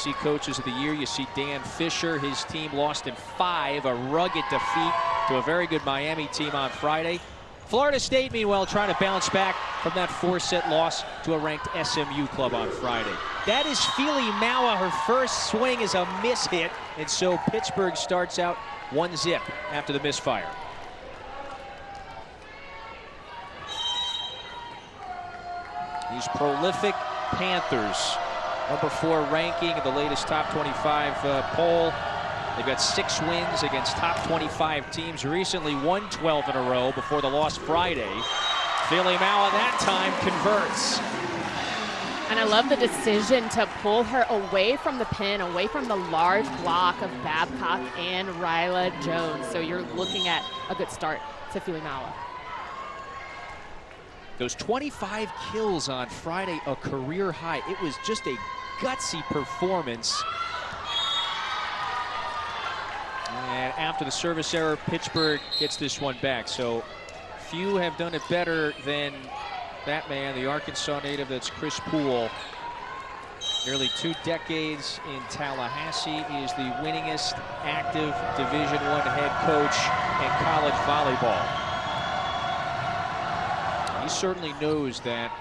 ACC Coaches of the Year. You see Dan Fisher, his team lost in 5, a rugged defeat to a very good Miami team on Friday. Florida State, meanwhile, trying to bounce back from that 4-set loss to a ranked SMU club on Friday. That is Feely Maua. Her first swing is a miss hit, and so Pittsburgh starts out 1-0 after the misfire. These prolific Panthers, number 4 ranking in the latest top 25 poll. They've got 6 wins against top 25 teams. Recently won 12 in a row before the loss Friday. Feely Maua that time converts. And I love the decision to pull her away from the pin, away from the large block of Babcock and Ryla Jones. So you're looking at a good start to Feely Maua. Those 25 kills on Friday, a career high. It was just a gutsy performance. And after the service error, Pittsburgh gets this one back. So few have done it better than that man, the Arkansas native, that's Chris Poole. Nearly 2 decades in Tallahassee. He is the winningest active Division I head coach in college volleyball. He certainly knows that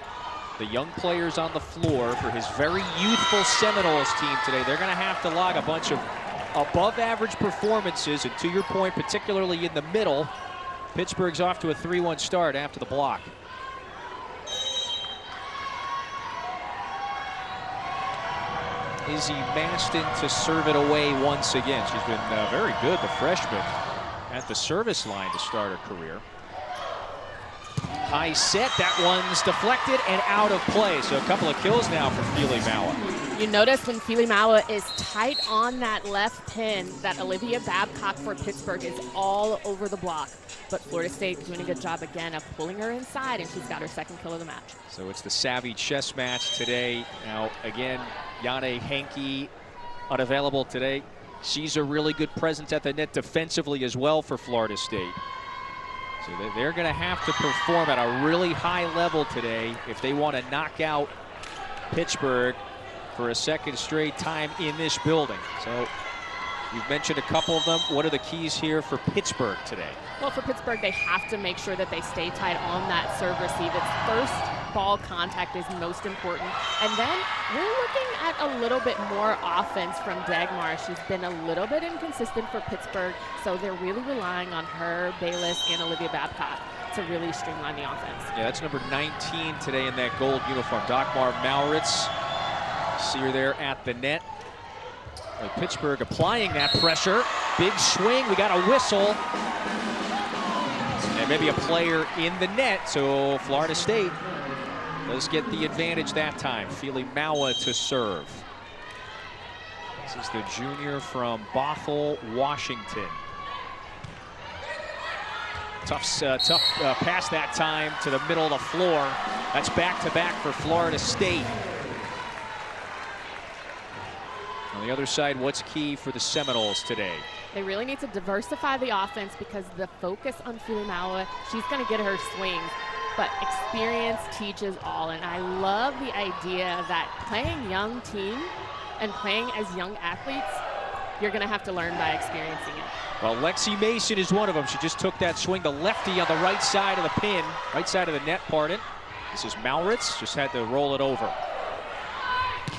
the young players on the floor for his very youthful Seminoles team today, they're going to have to log a bunch of above-average performances. And to your point, particularly in the middle, Pittsburgh's off to a 3-1 start after the block. Izzy Maston to serve it away once again. She's been very good, the freshman, at the service line to start her career. High set, that one's deflected and out of play. So a couple of kills now for Feely Maua. You notice when Feely Maua is tight on that left pin, that Olivia Babcock for Pittsburgh is all over the block. But Florida State doing a good job again of pulling her inside, and she's got her 2nd kill of the match. So it's the savvy chess match today. Now, again, Jane Henke unavailable today. She's a really good presence at the net defensively as well for Florida State. So they're going to have to perform at a really high level today if they want to knock out Pittsburgh for a 2nd straight time in this building. So you've mentioned a couple of them. What are the keys here for Pittsburgh today? Well, for Pittsburgh, they have to make sure that they stay tight on that serve receive. It's first ball contact is most important. And then we're looking at a little bit more offense from Dagmar. She's been a little bit inconsistent for Pittsburgh, so they're really relying on her, Bayless, and Olivia Babcock to really streamline the offense. Yeah, that's number 19 today in that gold uniform. Dagmar Mauritz. See her there at the net. Pittsburgh applying that pressure. Big swing, we got a whistle. And maybe a player in the net, so Florida State does get the advantage that time. Feely Maua to serve. This is the junior from Bothell, Washington. Tough pass that time to the middle of the floor. That's back-to-back for Florida State. On the other side, what's key for the Seminoles today? They really need to diversify the offense because the focus on Feely Maua, she's going to get her swings, but experience teaches all. And I love the idea that playing young team and playing as young athletes, you're going to have to learn by experiencing it. Well, Lexi Mason is one of them. She just took that swing, the lefty on the right side of the pin, right side of the net, pardon. This is Mauritz, just had to roll it over.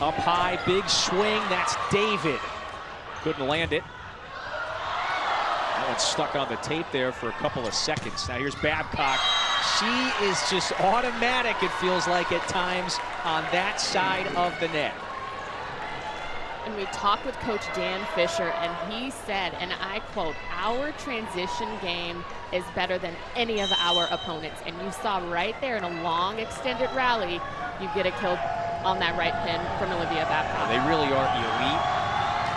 Up high, big swing, that's David. Couldn't land it. That one's stuck on the tape there for a couple of seconds. Now here's Babcock. She is just automatic, it feels like at times, on that side of the net. And we talked with Coach Dan Fisher, and he said, and I quote, "Our transition game is better than any of our opponents." And you saw right there in a long extended rally, you get a kill on that right pin from Olivia Babcock. They really are elite.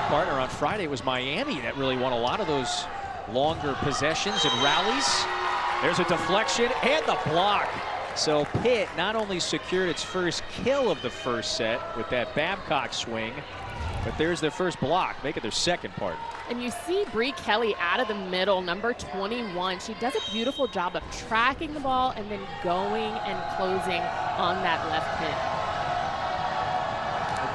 Partner on Friday, it was Miami that really won a lot of those longer possessions and rallies. There's a deflection and the block. So Pitt not only secured its first kill of the first set with that Babcock swing, but there's their first block, making their second part. And you see Bree Kelly out of the middle, number 21. She does a beautiful job of tracking the ball and then going and closing on that left pin.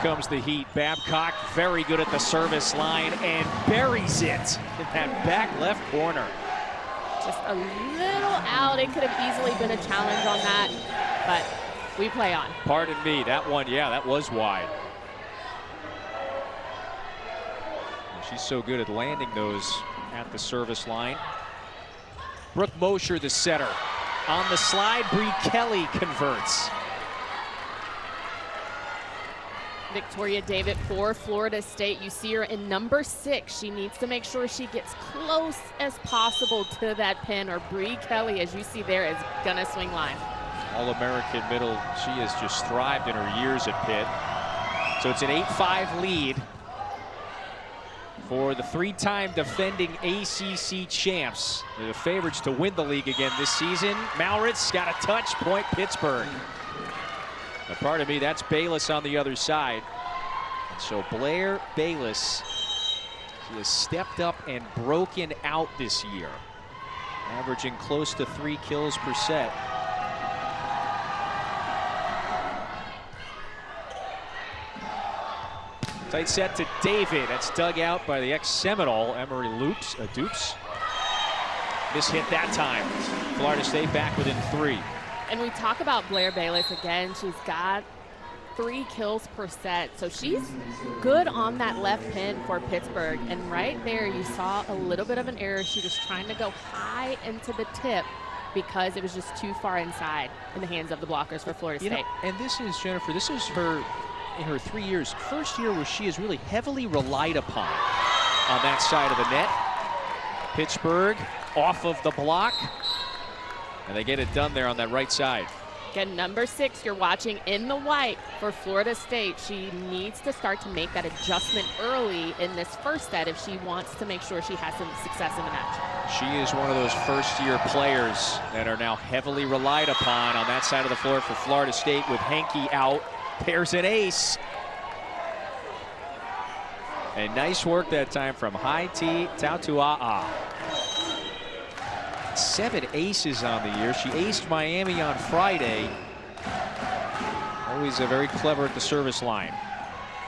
comes the heat. Babcock very good at the service line and buries it in that back left corner. Just a little out. It could have easily been a challenge on that, but we play on. Pardon me, that one, yeah, that was wide. She's so good at landing those at the service line. Brooke Mosher, the setter. On the slide, Bree Kelly converts. Victoria David for Florida State. You see her in number 6. She needs to make sure she gets close as possible to that pin, or Bree Kelly, as you see there, is gonna swing line. All-American middle. She has just thrived in her years at Pitt. So it's an 8-5 lead for the 3-time defending ACC champs. They're the favorites to win the league again this season. Malritz got a touch, point Pittsburgh. Now, pardon me, that's Bayless on the other side. And so Blair Bayless, she has stepped up and broken out this year, averaging close to 3 kills per set. Tight set to David. That's dug out by the ex-Seminole, Emery Dupes. Mishit that time. Florida State back within 3. And we talk about Blair Bayless again. She's got 3 kills per set. So she's good on that left pin for Pittsburgh. And right there, you saw a little bit of an error. She was trying to go high into the tip because it was just too far inside in the hands of the blockers for Florida State. You know, and this is, Jennifer, this is her, in her 3 years, first year where she is really heavily relied upon on that side of the net. Pittsburgh off of the block, and they get it done there on that right side. Again, number 6, you're watching in the white for Florida State. She needs to start to make that adjustment early in this first set if she wants to make sure she has some success in the match. She is one of those first-year players that are now heavily relied upon on that side of the floor for Florida State with Hankey out. Pairs an ace. And nice work that time from Hai T Tautua'a. 7 aces on the year. She aced Miami on Friday. Always very clever at the service line.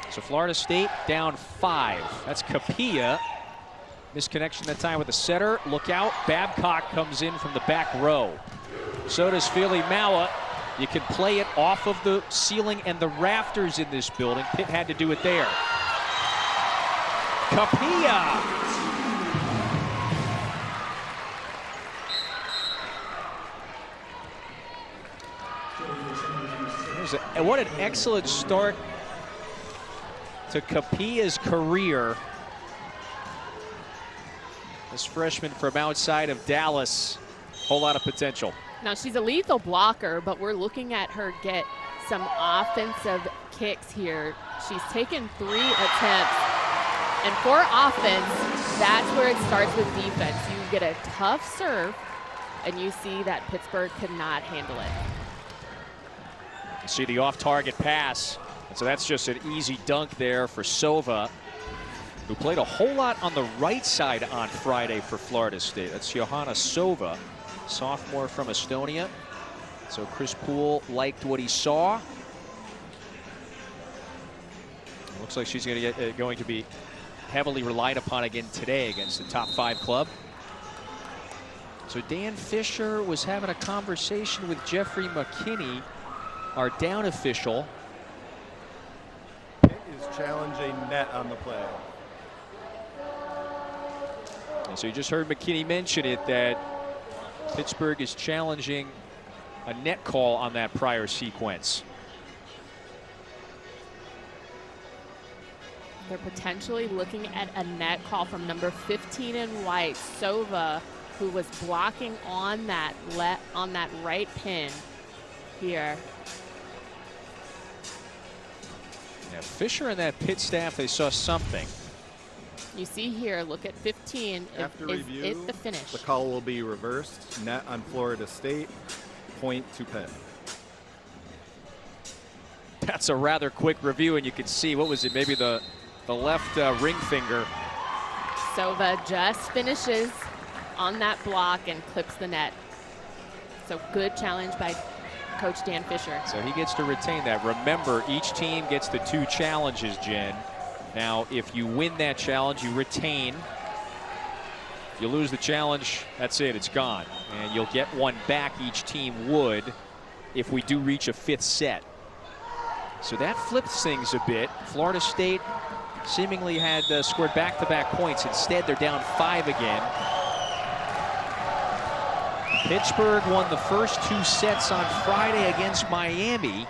So Florida State down 5. That's Capilla. Misconnection that time with the setter. Look out. Babcock comes in from the back row. So does Philly Maua. You can play it off of the ceiling and the rafters in this building. Pitt had to do it there. Capilla. What an excellent start to Capilla's career. This freshman from outside of Dallas, whole lot of potential. Now she's a lethal blocker, but we're looking at her get some offensive kicks here. She's taken 3 attempts, and for offense, that's where it starts with defense. You get a tough serve, and you see that Pittsburgh could not handle it. You see the off-target pass, and so that's just an easy dunk there for Sova, who played a whole lot on the right side on Friday for Florida State. That's Johanna Sova, sophomore from Estonia. So Chris Poole liked what he saw. Looks like she's going to be heavily relied upon again today against the top 5 club. So Dan Fisher was having a conversation with Jeffrey McKinney, our down official. Pitt is challenging net on the play. And so you just heard McKinney mention it, that Pittsburgh is challenging a net call on that prior sequence. They're potentially looking at a net call from number 15 in white, Sova, who was blocking on that right pin here. Yeah, Fisher and that Pitt staff, they saw something. You see here, look at 15. After Is review, it the finish? the call will be reversed. Net on Florida State, point to Pitt. That's a rather quick review, and you can see, what was it, maybe the left ring finger. Sova just finishes on that block and clips the net. So good challenge by Coach Dan Fisher. So he gets to retain that. Remember, each team gets the 2 challenges, Jen. Now, if you win that challenge, you retain. If you lose the challenge, that's it, it's gone. And you'll get 1 back, each team would, if we do reach a 5th set. So that flips things a bit. Florida State seemingly had scored back-to-back points. Instead, they're down 5 again. Pittsburgh won the first 2 sets on Friday against Miami.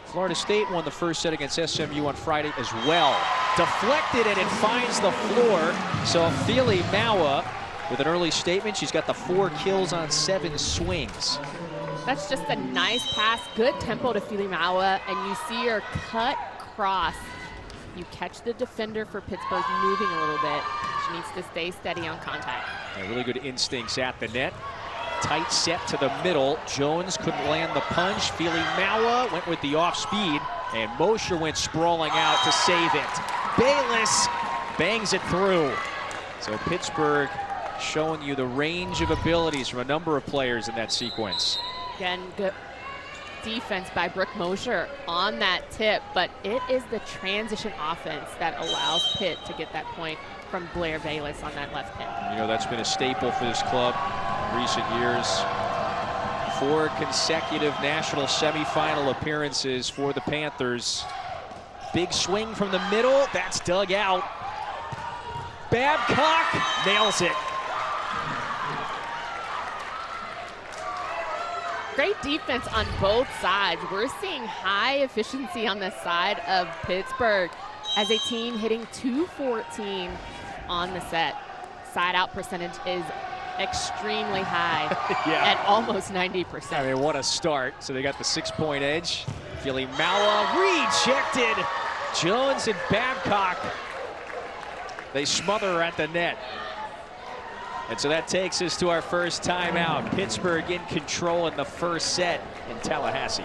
Florida State won the first set against SMU on Friday as well. Deflected, and it finds the floor. So Fili Maua with an early statement. She's got the 4 kills on 7 swings. That's just a nice pass, good tempo to Fili Maua, and you see her cut cross. You catch the defender for Pittsburgh moving a little bit. She needs to stay steady on contact. Yeah, really good instincts at the net. Tight set to the middle. Jones couldn't land the punch. Fili Maua went with the off speed, and Mosher went sprawling out to save it. Bayless bangs it through. So Pittsburgh showing you the range of abilities from a number of players in that sequence. Again, good defense by Brooke Mosher on that tip, but it is the transition offense that allows Pitt to get that point from Blair Bayless on that left pin. You know, that's been a staple for this club in recent years. 4 consecutive national semifinal appearances for the Panthers. Big swing from the middle. That's dug out. Babcock nails it. Great defense on both sides. We're seeing high efficiency on the side of Pittsburgh as a team hitting .214 on the set. Side out percentage is extremely high at almost 90%. I mean, what a start. So they got the 6-point edge. Fili Maua rejected. Jones and Babcock, they smother her at the net. And so that takes us to our first timeout. Pittsburgh in control in the first set in Tallahassee.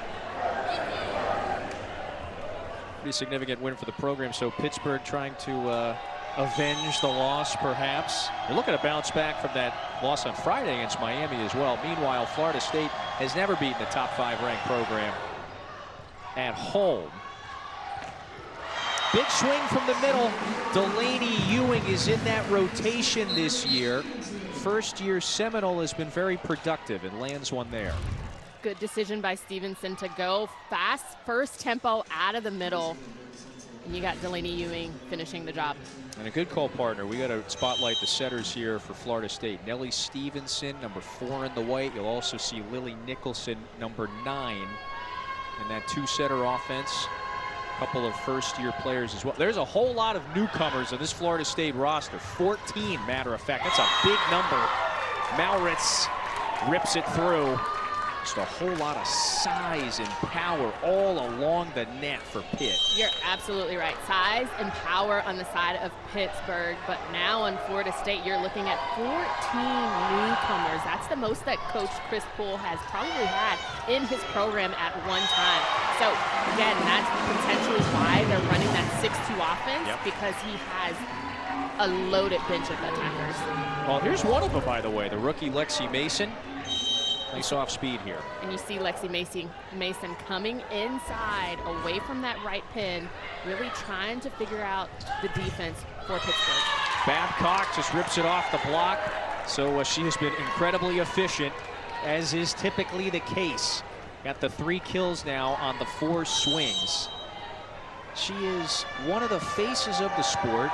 Pretty significant win for the program. So Pittsburgh trying to avenge the loss, perhaps. We're looking to bounce back from that loss on Friday against Miami as well. Meanwhile, Florida State has never beaten a top 5 ranked program at home. Big swing from the middle. Delaney Ewing is in that rotation this year. First-year Seminole has been very productive and lands one there. Good decision by Stevenson to go fast, first tempo out of the middle. And you got Delaney Ewing finishing the job. And a good call partner. We got to spotlight the setters here for Florida State. Nellie Stevenson, number 4 in the white. You'll also see Lily Nicholson, number 9, in that 2-setter offense. A couple of first-year players as well. There's a whole lot of newcomers on this Florida State roster. 14, matter of fact. That's a big number. Malritz rips it through. Just a whole lot of size and power all along the net for Pitt. You're absolutely right. Size and power on the side of Pittsburgh, but now on Florida State, you're looking at 14 newcomers. That's the most that Coach Chris Poole has probably had in his program at one time. So again, that's potentially why they're running that 6-2 offense, because he has a loaded bench of attackers. Well, here's one of them, by the way, the rookie Lexi Mason. Nice off speed here. And you see Lexi Mason coming inside, away from that right pin, really trying to figure out the defense for Pittsburgh. Babcock just rips it off the block. So she has been incredibly efficient, as is typically the case. Got the 3 kills now on the 4 swings. She is one of the faces of the sport.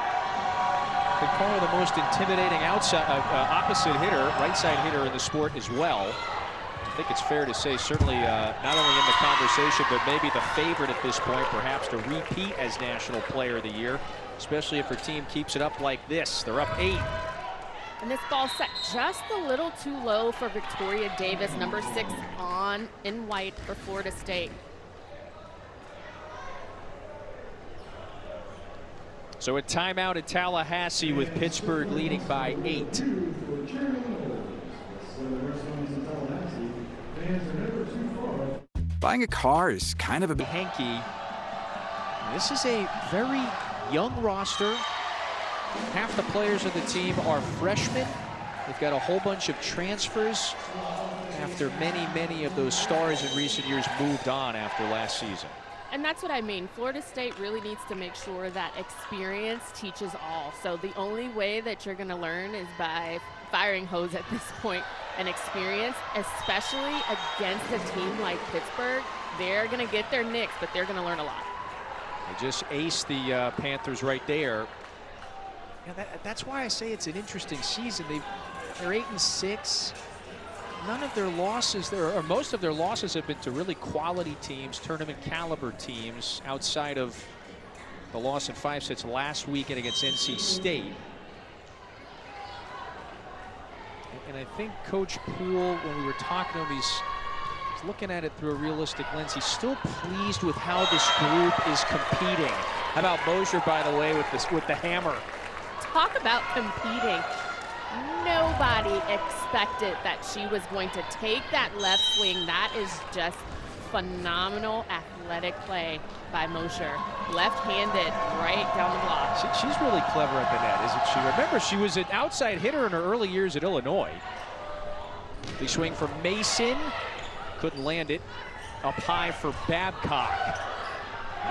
Could call her the most intimidating opposite hitter, right side hitter in the sport as well. I think it's fair to say certainly not only in the conversation, but maybe the favorite at this point, perhaps to repeat as National Player of the Year, especially if her team keeps it up like this. They're up 8. And this ball set just a little too low for Victoria Davis, number 6 on in white for Florida State. So a timeout at Tallahassee with Pittsburgh leading by 8. Buying a car is kind of a Hankey. This is a very young roster. Half the players of the team are freshmen. They've got a whole bunch of transfers after many of those stars in recent years moved on after last season. And that's what I mean. Florida State really needs to make sure that experience teaches all. So the only way that you're going to learn is by firing hose at this point. And experience, especially against a team like Pittsburgh, they're going to get their nicks, but they're going to learn a lot. They just aced the Panthers right there. Yeah, that's why I say it's an interesting season. They're 8-6. None of their losses, or most of their losses, have been to really quality teams, tournament caliber teams, outside of the loss in 5 sets last weekend against NC State. And I think Coach Poole, when we were talking to him, he's looking at it through a realistic lens. He's still pleased with how this group is competing. How about Mosher, by the way, with the hammer? Talk about competing. Nobody expected that she was going to take that left swing. That is just phenomenal athletic play by Mosher. Left-handed right down the block. She's really clever at the net, isn't she? Remember, she was an outside hitter in her early years at Illinois. Big swing for Mason. Couldn't land it. Up high for Babcock.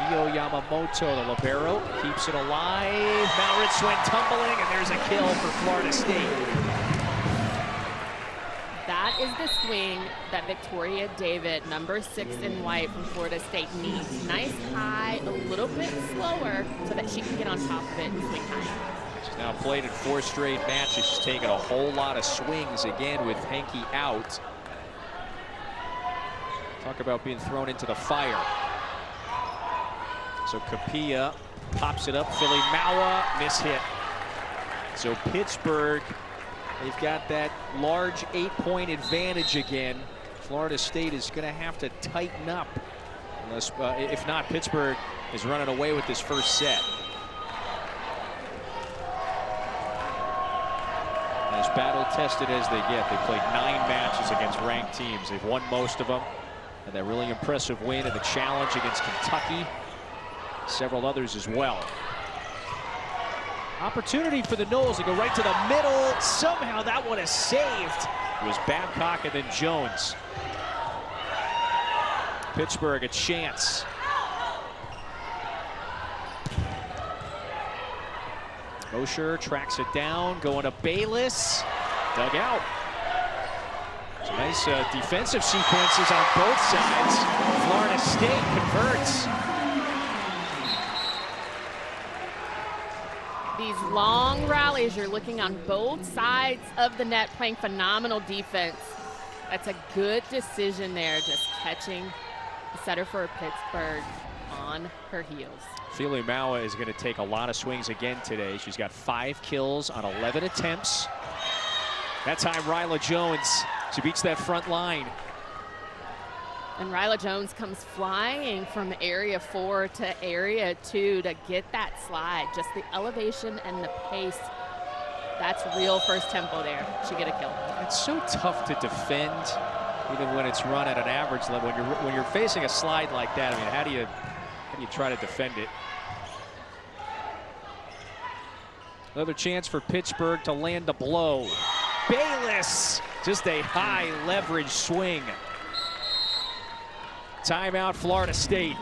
Mio Yamamoto, the libero, keeps it alive. Malritz went tumbling, and there's a kill for Florida State. That is the swing that Victoria David, number 6 in white from Florida State, needs. Nice high, a little bit slower, so that she can get on top of it and swing high. She's now played in 4 straight matches. She's taken a whole lot of swings again with Henke out. Talk about being thrown into the fire. So Capilla pops it up. Philly Maua, miss hit. So Pittsburgh, they've got that large 8-point advantage again. Florida State is going to have to tighten up. Unless, if not, Pittsburgh is running away with this first set. As battle-tested as they get, they played 9 matches against ranked teams. They've won most of them. And that really impressive win in the challenge against Kentucky. Several others as well. Opportunity for the Noles to go right to the middle. Somehow that one is saved. It was Babcock and then Jones. Pittsburgh a chance. Mosher tracks it down, going to Bayless. Dug out. Some nice defensive sequences on both sides. Florida State converts. These long rallies, you're looking on both sides of the net, playing phenomenal defense. That's a good decision there, just catching the setter for Pittsburgh on her heels. Philly Maua is going to take a lot of swings again today. She's got 5 kills on 11 attempts. That time, Ryla Jones, she beats that front line. And Ryla Jones comes flying from area 4 to area 2 to get that slide. Just the elevation and the pace. That's real first tempo there. She get a kill. It's so tough to defend, even when it's run at an average level. When you're facing a slide like that, I mean, how do you try to defend it? Another chance for Pittsburgh to land a blow. Bayless, just a high leverage swing. Timeout, Florida State.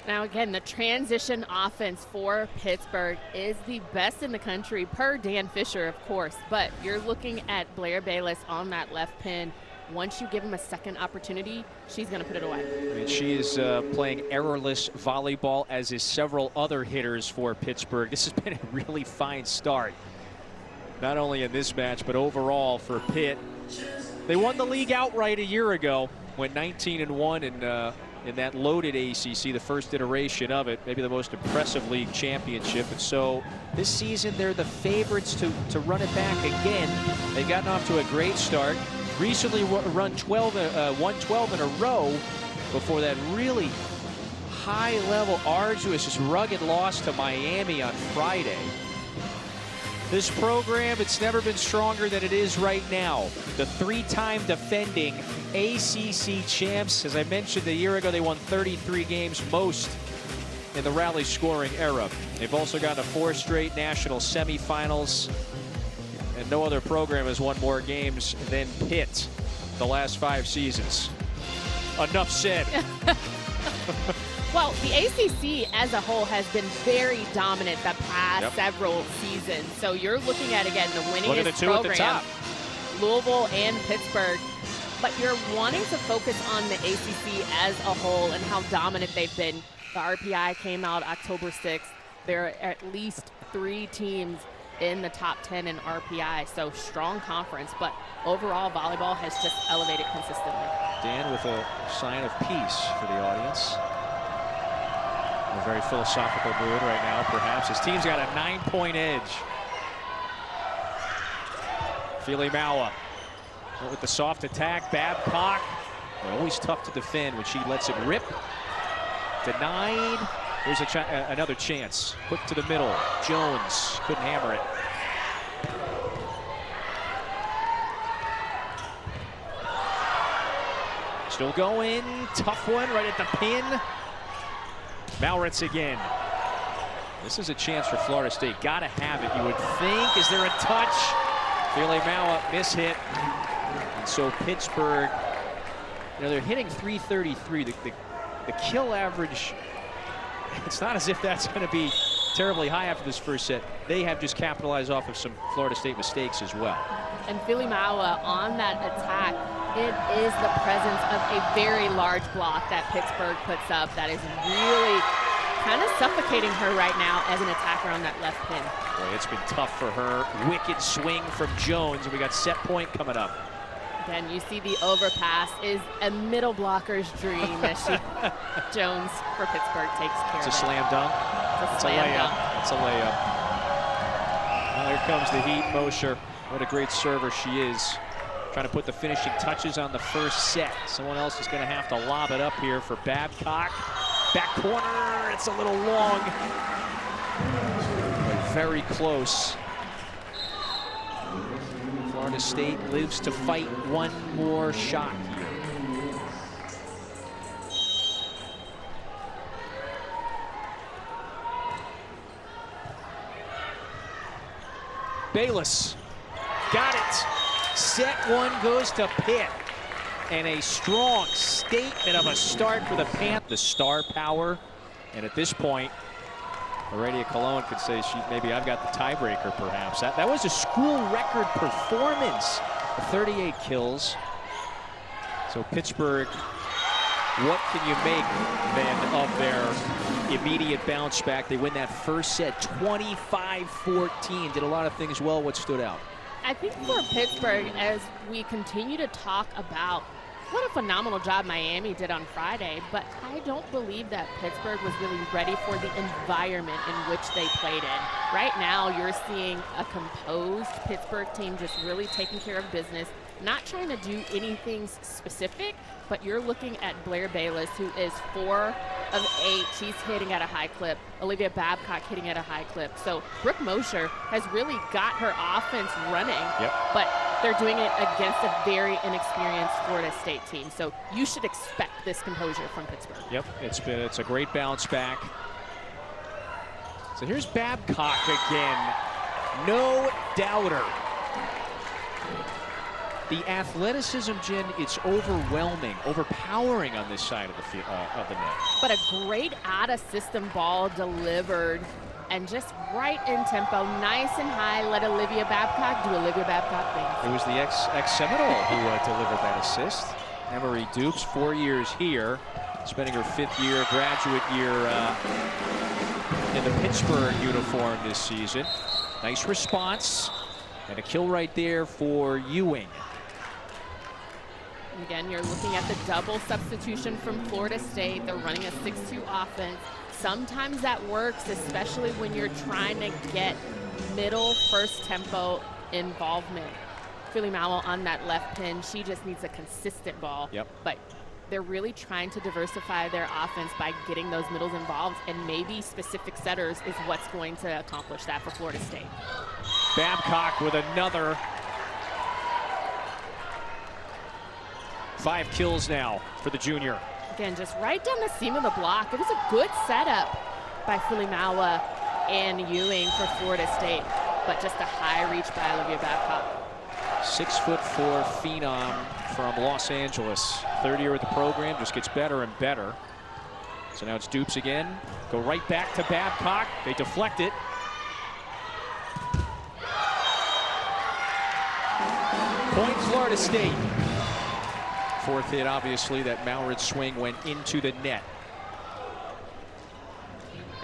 Now again, the transition offense for Pittsburgh is the best in the country per Dan Fisher, of course, but you're looking at Blair Bayless on that left pin. Once you give him a second opportunity, she's going to put it away. I mean, she is playing errorless volleyball, as is several other hitters for Pittsburgh. This has been a really fine start, not only in this match, but overall for Pitt. They won the league outright a year ago, went 19-1 in that loaded ACC, the first iteration of it, maybe the most impressive league championship. And so this season, they're the favorites to run it back again. They've gotten off to a great start. Recently won 12 in a row before that really high-level, arduous, just rugged loss to Miami on Friday. This program, it's never been stronger than it is right now. The 3-time defending ACC champs. As I mentioned, a year ago, they won 33 games, most in the rally scoring era. They've also gotten to 4 straight national semifinals. And no other program has won more games than Pitt the last 5 seasons. Enough said. Well, the ACC as a whole has been very dominant the past several seasons. So you're looking at, again, the winningest Look at the two program, at the top. Louisville and Pittsburgh. But you're wanting to focus on the ACC as a whole and how dominant they've been. The RPI came out October 6th. There are at least 3 teams in the top 10 in RPI, so strong conference. But overall, volleyball has just elevated consistently. Dan with a sign of peace for the audience. In a very philosophical mood right now, perhaps. His team's got a 9-point edge. Fili-Maua with the soft attack. Babcock, always tough to defend when she lets it rip. Denied. Here's another chance. Quick to the middle. Jones couldn't hammer it. Still going. Tough one right at the pin. Malritz again. This is a chance for Florida State. Gotta have it, you would think. Is there a touch? Fili-Maua mishit. And so Pittsburgh, they're hitting 333. The kill average, it's not as if that's going to be terribly high after this first set. They have just capitalized off of some Florida State mistakes as well. And Fili-Maua on that attack, it is the presence of a very large block that Pittsburgh puts up that is really kind of suffocating her right now as an attacker on that left pin. Boy, it's been tough for her. Wicked swing from Jones, and we got set point coming up. Again, you see the overpass is a middle blocker's dream as Jones for Pittsburgh takes care of it. It's a slam dunk. It's a layup. It's a layup. Well, here comes the heat. Mosher, what a great server she is. Trying to put the finishing touches on the first set. Someone else is going to have to lob it up here for Babcock. Back corner, it's a little long. But very close. Florida State lives to fight one more shot here. Bayless got it. Set one goes to Pitt. And a strong statement of a start for the Panthers. The star power. And at this point, Heredia Colon could say, maybe I've got the tiebreaker, perhaps. That was a school record performance. 38 kills. So Pittsburgh, what can you make then of their immediate bounce back? They win that first set 25-14. Did a lot of things well. What stood out? I think for Pittsburgh, as we continue to talk about what a phenomenal job Miami did on Friday, but I don't believe that Pittsburgh was really ready for the environment in which they played in. Right now, you're seeing a composed Pittsburgh team just really taking care of business, not trying to do anything specific, but you're looking at Blair Bayless, who is 4 of 8. She's hitting at a high clip. Olivia Babcock hitting at a high clip. So Brooke Mosher has really got her offense running, but they're doing it against a very inexperienced Florida State team. So you should expect this composure from Pittsburgh. Yep, it's a great bounce back. So here's Babcock again. No doubter. The athleticism, Jen, it's overwhelming, overpowering on this side of the field, of the net. But a great out-of-system ball delivered and just right in tempo, nice and high. Let Olivia Babcock do Olivia Babcock things. It was the ex-Seminole who delivered that assist. Emery Dukes, 4 years here, spending her 5th year, graduate year in the Pittsburgh uniform this season. Nice response, and a kill right there for Ewing. Again, you're looking at the double substitution from Florida State. They're running a 6-2 offense. Sometimes that works, especially when you're trying to get middle first tempo involvement. Fili-Maua on that left pin, she just needs a consistent ball. But they're really trying to diversify their offense by getting those middles involved, and maybe specific setters is what's going to accomplish that for Florida State. Babcock with another. 5 kills now for the junior. Again, just right down the seam of the block. It was a good setup by Fili-Maua and Ewing for Florida State. but just a high reach by Olivia Babcock. 6'4" phenom from Los Angeles. Third year of the program, just gets better and better. So now it's Dupes again. Go right back to Babcock. They deflect it. Point Florida State. Fourth hit, obviously, that Mauritz swing went into the net.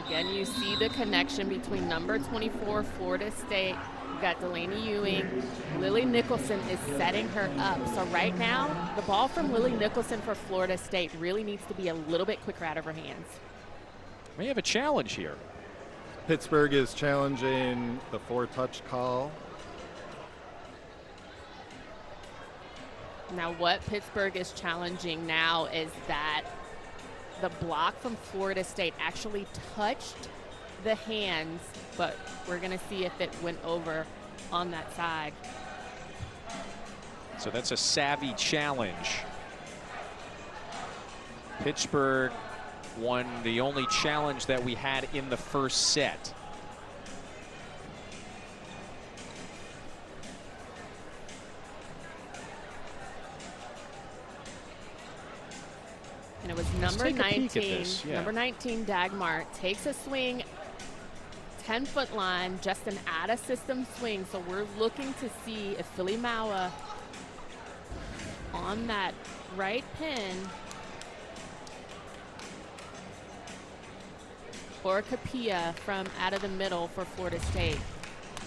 Again, you see the connection between number 24, Florida State. You've got Delaney Ewing. Lily Nicholson is setting her up. So right now, the ball from Lily Nicholson for Florida State really needs to be a little bit quicker out of her hands. We have a challenge here. Pittsburgh is challenging the 4-touch call. Now what Pittsburgh is challenging now is that the block from Florida State actually touched the hands, but we're going to see if it went over on that side. So that's a savvy challenge. Pittsburgh won the only challenge that we had in the first set. And it was number 19, number 19, Dagmar, takes a swing, 10-foot line, just an out-of-system swing. So we're looking to see if Philly Maua on that right pin or Capilla from out of the middle for Florida State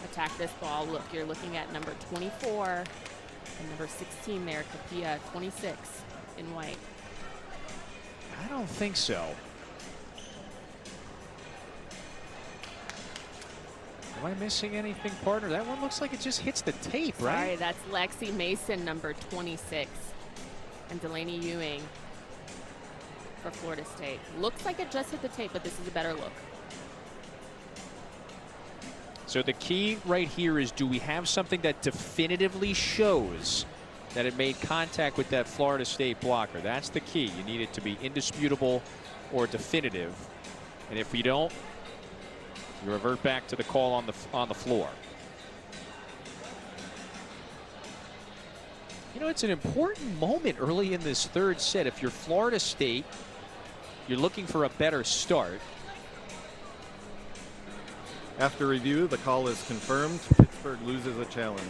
attack this ball. Look, you're looking at number 24 and number 16 there, Capilla, 26 in white. I don't think so. Am I missing anything, partner? That one looks like it just hits the tape, right? Sorry, that's Lexi Mason, number 26, and Delaney Ewing for Florida State. Looks like it just hit the tape, but this is a better look. So the key right here is, do we have something that definitively shows that it made contact with that Florida State blocker? That's the key. You need it to be indisputable or definitive. And if we don't, you revert back to the call on the floor. You know, it's an important moment early in this third set. If you're Florida State, you're looking for a better start. After review, the call is confirmed. Pittsburgh loses a challenge.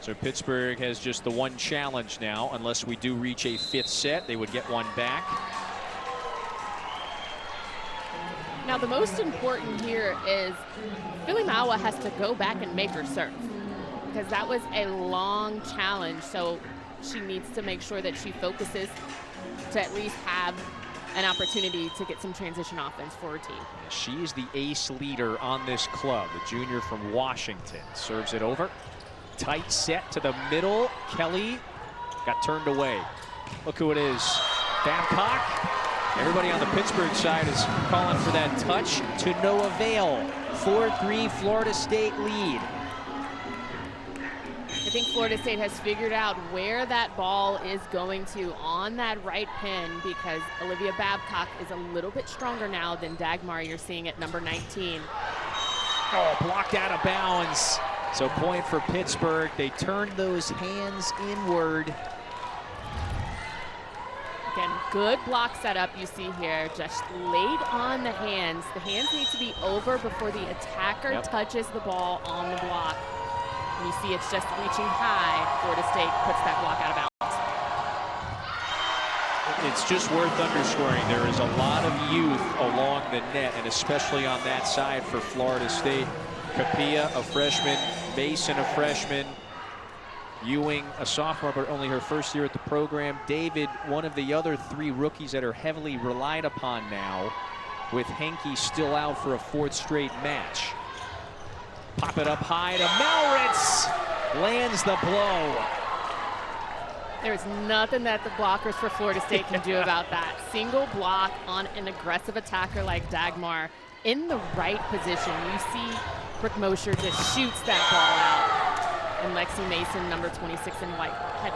So Pittsburgh has just the one challenge now. Unless we do reach a fifth set, they would get one back. Now the most important here is Philly Maua has to go back and make her serve, because that was a long challenge. So she needs to make sure that she focuses to at least have an opportunity to get some transition offense for her team. She is the ace leader on this club, the junior from Washington. Serves it over. Tight set to the middle. Kelly got turned away. Look who it is. Babcock. Everybody on the Pittsburgh side is calling for that touch, to no avail. 4-3 Florida State lead. I think Florida State has figured out where that ball is going to on that right pin, because Olivia Babcock is a little bit stronger now than Dagmar you're seeing at number 19. Oh, blocked out of bounds. So point for Pittsburgh. They turned those hands inward. Again, good block setup you see here, just laid on the hands. The hands need to be over before the attacker touches the ball on the block. And you see it's just reaching high. Florida State puts that block out of bounds. It's just worth underscoring, there is a lot of youth along the net, and especially on that side for Florida State. Capilla, a freshman, Mason, a freshman, Ewing, a sophomore, but only her first year at the program. David, one of the other three rookies that are heavily relied upon now, with Henke still out for a fourth straight match. Pop it up high to Mauritz. Lands the blow. There's nothing that the blockers for Florida State can do about that. Single block on an aggressive attacker like Dagmar in the right position. You see Brooke Mosher just shoots that ball out. And Lexi Mason, number 26 in white, had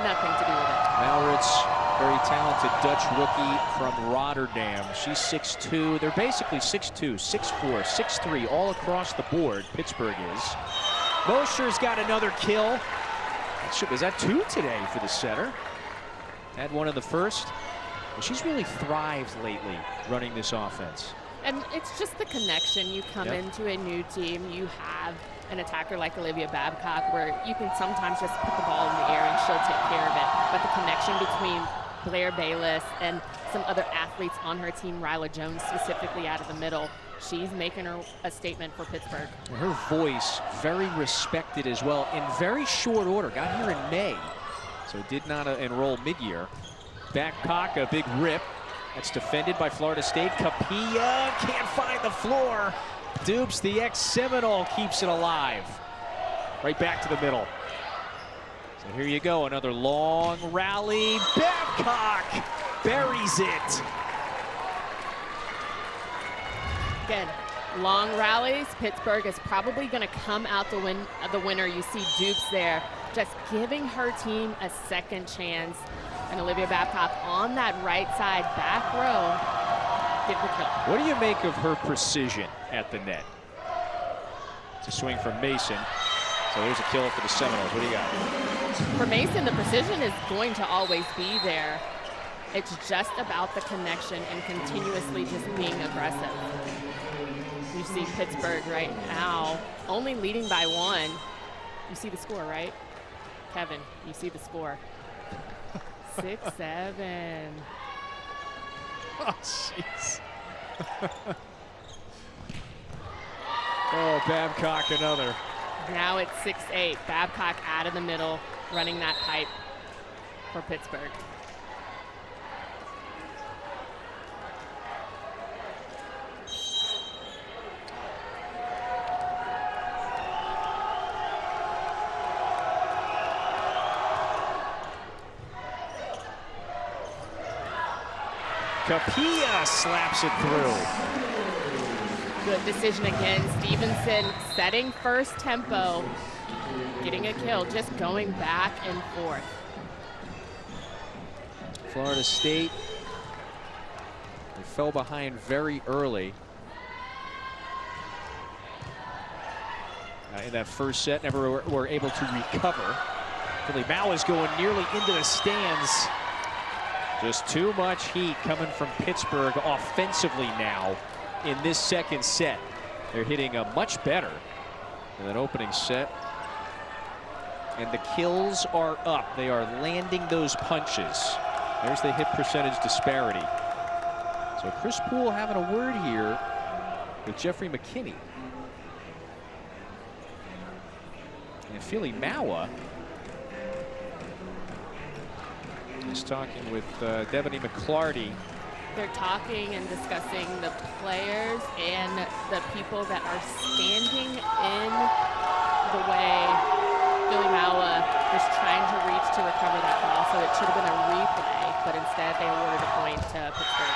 nothing to do with it. Mauritz Very talented Dutch rookie from Rotterdam. She's 6'2". They're basically 6'2", 6'4", 6'3", all across the board, Pittsburgh is. Mosher's got another kill. Was that 2 today for the setter? Had one in the first. Well, she's really thrived lately running this offense. And it's just the connection. You come into a new team, you have an attacker like Olivia Babcock where you can sometimes just put the ball in the air and she'll take care of it. But the connection between Blair Bayless and some other athletes on her team, Ryla Jones specifically out of the middle, she's making a statement for Pittsburgh. Her voice very respected as well in very short order. Got here in May, so did not enroll mid-year. Babcock, a big rip. That's defended by Florida State. Capilla can't find the floor. Dupes, the ex-Seminole, keeps it alive. Right back to the middle. So here you go, another long rally. Babcock buries it. Again, long rallies. Pittsburgh is probably going to come out the winner. You see Dupes there, just giving her team a second chance. And Olivia Babcock on that right side back row, get the kill. What do you make of her precision at the net? It's a swing from Mason. So there's a kill for the Seminoles. What do you got? For Mason, the precision is going to always be there. It's just about the connection and continuously just being aggressive. You see Pittsburgh right now only leading by 1. You see the score, right? Kevin, you see the score. 6-7. Oh, jeez. Oh, Babcock another. Now it's 6-8. Babcock out of the middle, running that pipe for Pittsburgh. Capilla slaps it through. Good decision again. Stevenson setting first tempo, getting a kill, just going back and forth. Florida State, they fell behind very early. In that first set, never were able to recover. Philly Mao is going nearly into the stands. Just too much heat coming from Pittsburgh offensively now in this second set. They're hitting a much better than that opening set. And the kills are up. They are landing those punches. There's the hit percentage disparity. So Chris Poole having a word here with Jeffrey McKinney. And Philly Maua is talking with Devaney McClarty. They're talking and discussing the players and the people that are standing in the way. Philly Maua was trying to reach to recover that ball, so it should have been a replay, but instead they awarded a point to Pittsburgh.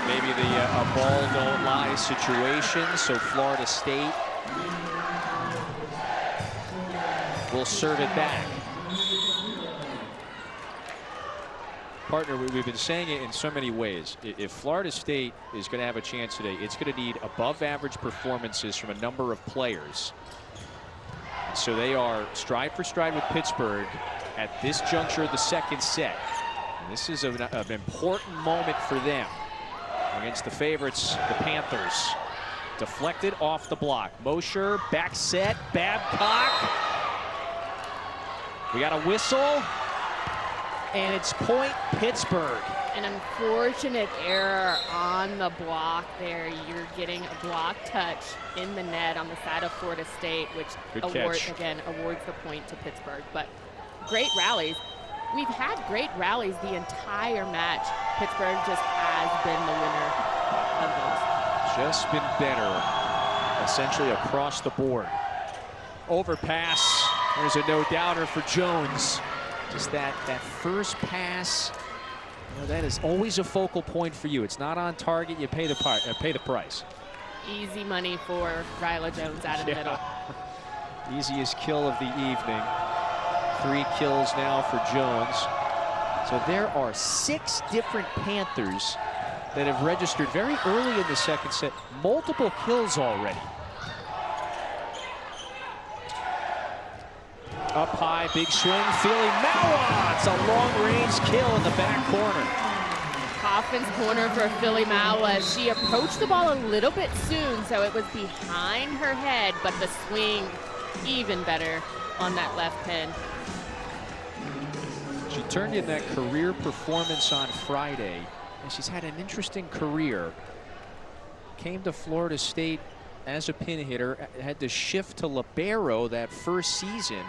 Maybe the a ball don't lie situation, so Florida State will serve it back. Partner, we've been saying it in so many ways. If Florida State is going to have a chance today, it's going to need above average performances from a number of players. And so they are stride for stride with Pittsburgh at this juncture of the second set. And this is an important moment for them against the favorites, the Panthers. Deflected off the block. Mosher, back set, Babcock. We got a whistle. And it's point Pittsburgh. An unfortunate error on the block there. You're getting a block touch in the net on the side of Florida State, which awards the point to Pittsburgh. But great rallies. We've had great rallies the entire match. Pittsburgh just has been the winner of those. Just been better, essentially across the board. Overpass. There's a no-doubter for Jones. Just that first pass, you know, that is always a focal point for you. It's not on target. You pay the price. Easy money for Ryla Jones out of the middle. Easiest kill of the evening. 3 kills now for Jones. So there are 6 different Panthers that have registered very early in the second set, multiple kills already. Up high, big swing, Philly Maua. It's a long-range kill in the back corner. Coffins corner for Philly Maua. She approached the ball a little bit soon, so it was behind her head, but the swing even better on that left pin. She turned in that career performance on Friday, and she's had an interesting career. Came to Florida State as a pin hitter, had to shift to libero that first season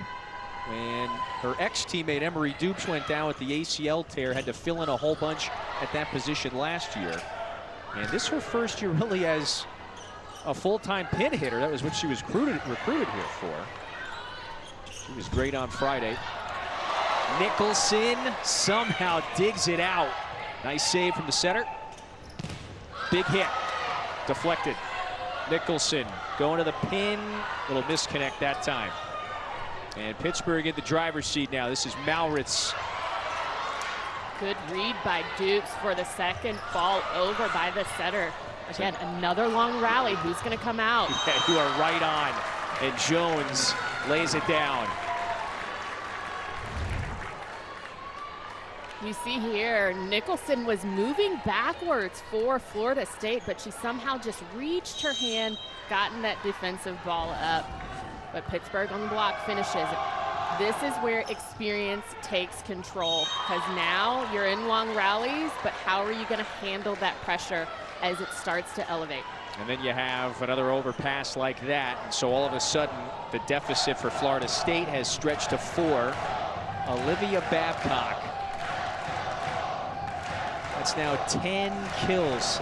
when her ex-teammate Emery Dupes went down with the ACL tear, had to fill in a whole bunch at that position last year. And this is her first year really as a full-time pin hitter. That was what she was recruited here for. She was great on Friday. Nicholson somehow digs it out. Nice save from the setter. Big hit, deflected. Nicholson going to the pin, little misconnect that time. And Pittsburgh in the driver's seat now. This is Mauritz. Good read by Dupes for the second ball over by the setter. Again, another long rally. Who's going to come out? Yeah, you are right on. And Jones lays it down. You see here, Nicholson was moving backwards for Florida State, but she somehow just reached her hand, gotten that defensive ball up. But Pittsburgh on the block finishes. This is where experience takes control, because now you're in long rallies, but how are you going to handle that pressure as it starts to elevate? And then you have another overpass like that. And so all of a sudden, the deficit for Florida State has stretched to 4. Olivia Babcock. That's now 10 kills.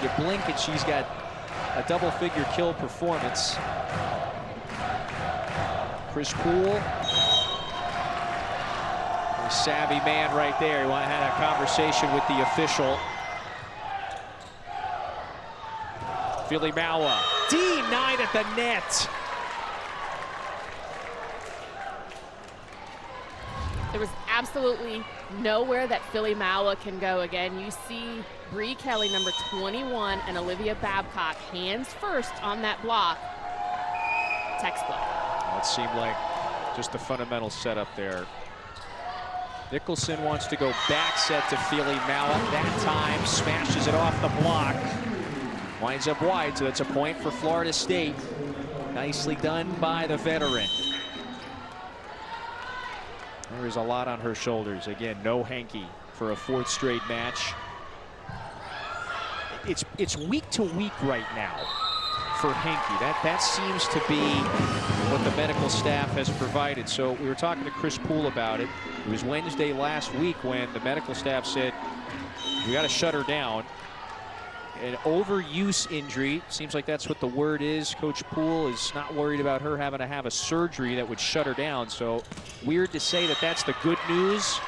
You blink and she's got a double-figure kill performance. Chris Poole, a savvy man right there. He had a conversation with the official. Philly Maua, D9 at the net. There was absolutely nowhere that Philly Maua can go. Again, you see Bree Kelly, number 21, and Olivia Babcock, hands first on that block. Textbook. It seemed like just a fundamental setup there. Nicholson wants to go back set to Philly Maua. That time smashes it off the block. Winds up wide, so that's a point for Florida State. Nicely done by the veteran. There is a lot on her shoulders. Again, no hanky for a 4th straight match. It's week to week right now for hanky. That seems to be what the medical staff has provided. So we were talking to Chris Poole about it. It was Wednesday last week when the medical staff said, we got to shut her down. An overuse injury, seems like that's what the word is. Coach Poole is not worried about her having to have a surgery that would shut her down. So weird to say that that's the good news,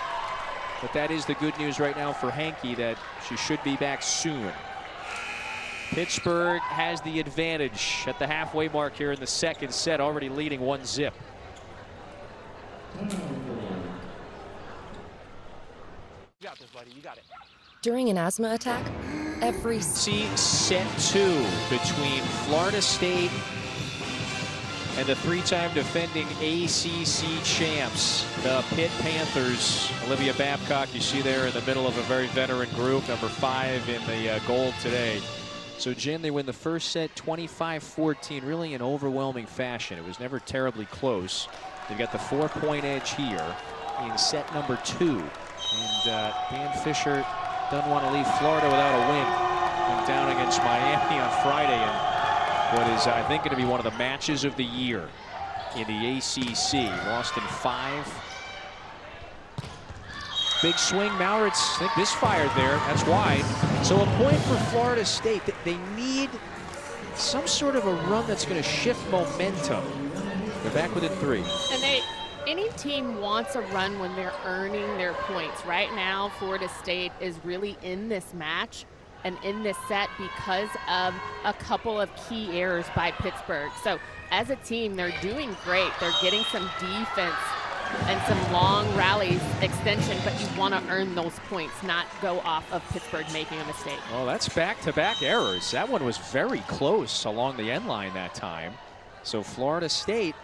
but that is the good news right now for hanky, that she should be back soon. Pittsburgh has the advantage at the halfway mark here in the second set, already leading 1-0. You got this, buddy. You got it. During an asthma attack, every Set 2 between Florida State and the 3-time defending ACC champs, the Pitt Panthers. Olivia Babcock, you see there in the middle of a very veteran group, number 5 in the gold today. So, Jen, they win the first set 25-14, really in overwhelming fashion. It was never terribly close. They've got the 4-point edge here in set number 2. And Dan Fisher doesn't want to leave Florida without a win. Went down against Miami on Friday in what is, I think, going to be one of the matches of the year in the ACC. Lost in 5. Big swing, Mauritz, I think, misfired there. That's wide. So a point for Florida State. They need some sort of a run that's going to shift momentum. They're back within 3. And any team wants a run when they're earning their points. Right now, Florida State is really in this match and in this set because of a couple of key errors by Pittsburgh. So as a team, they're doing great. They're getting some defense and some long rallies, extension, but you want to earn those points, not go off of Pittsburgh making a mistake. Well, that's back-to-back errors. That one was very close along the end line that time. So Florida State,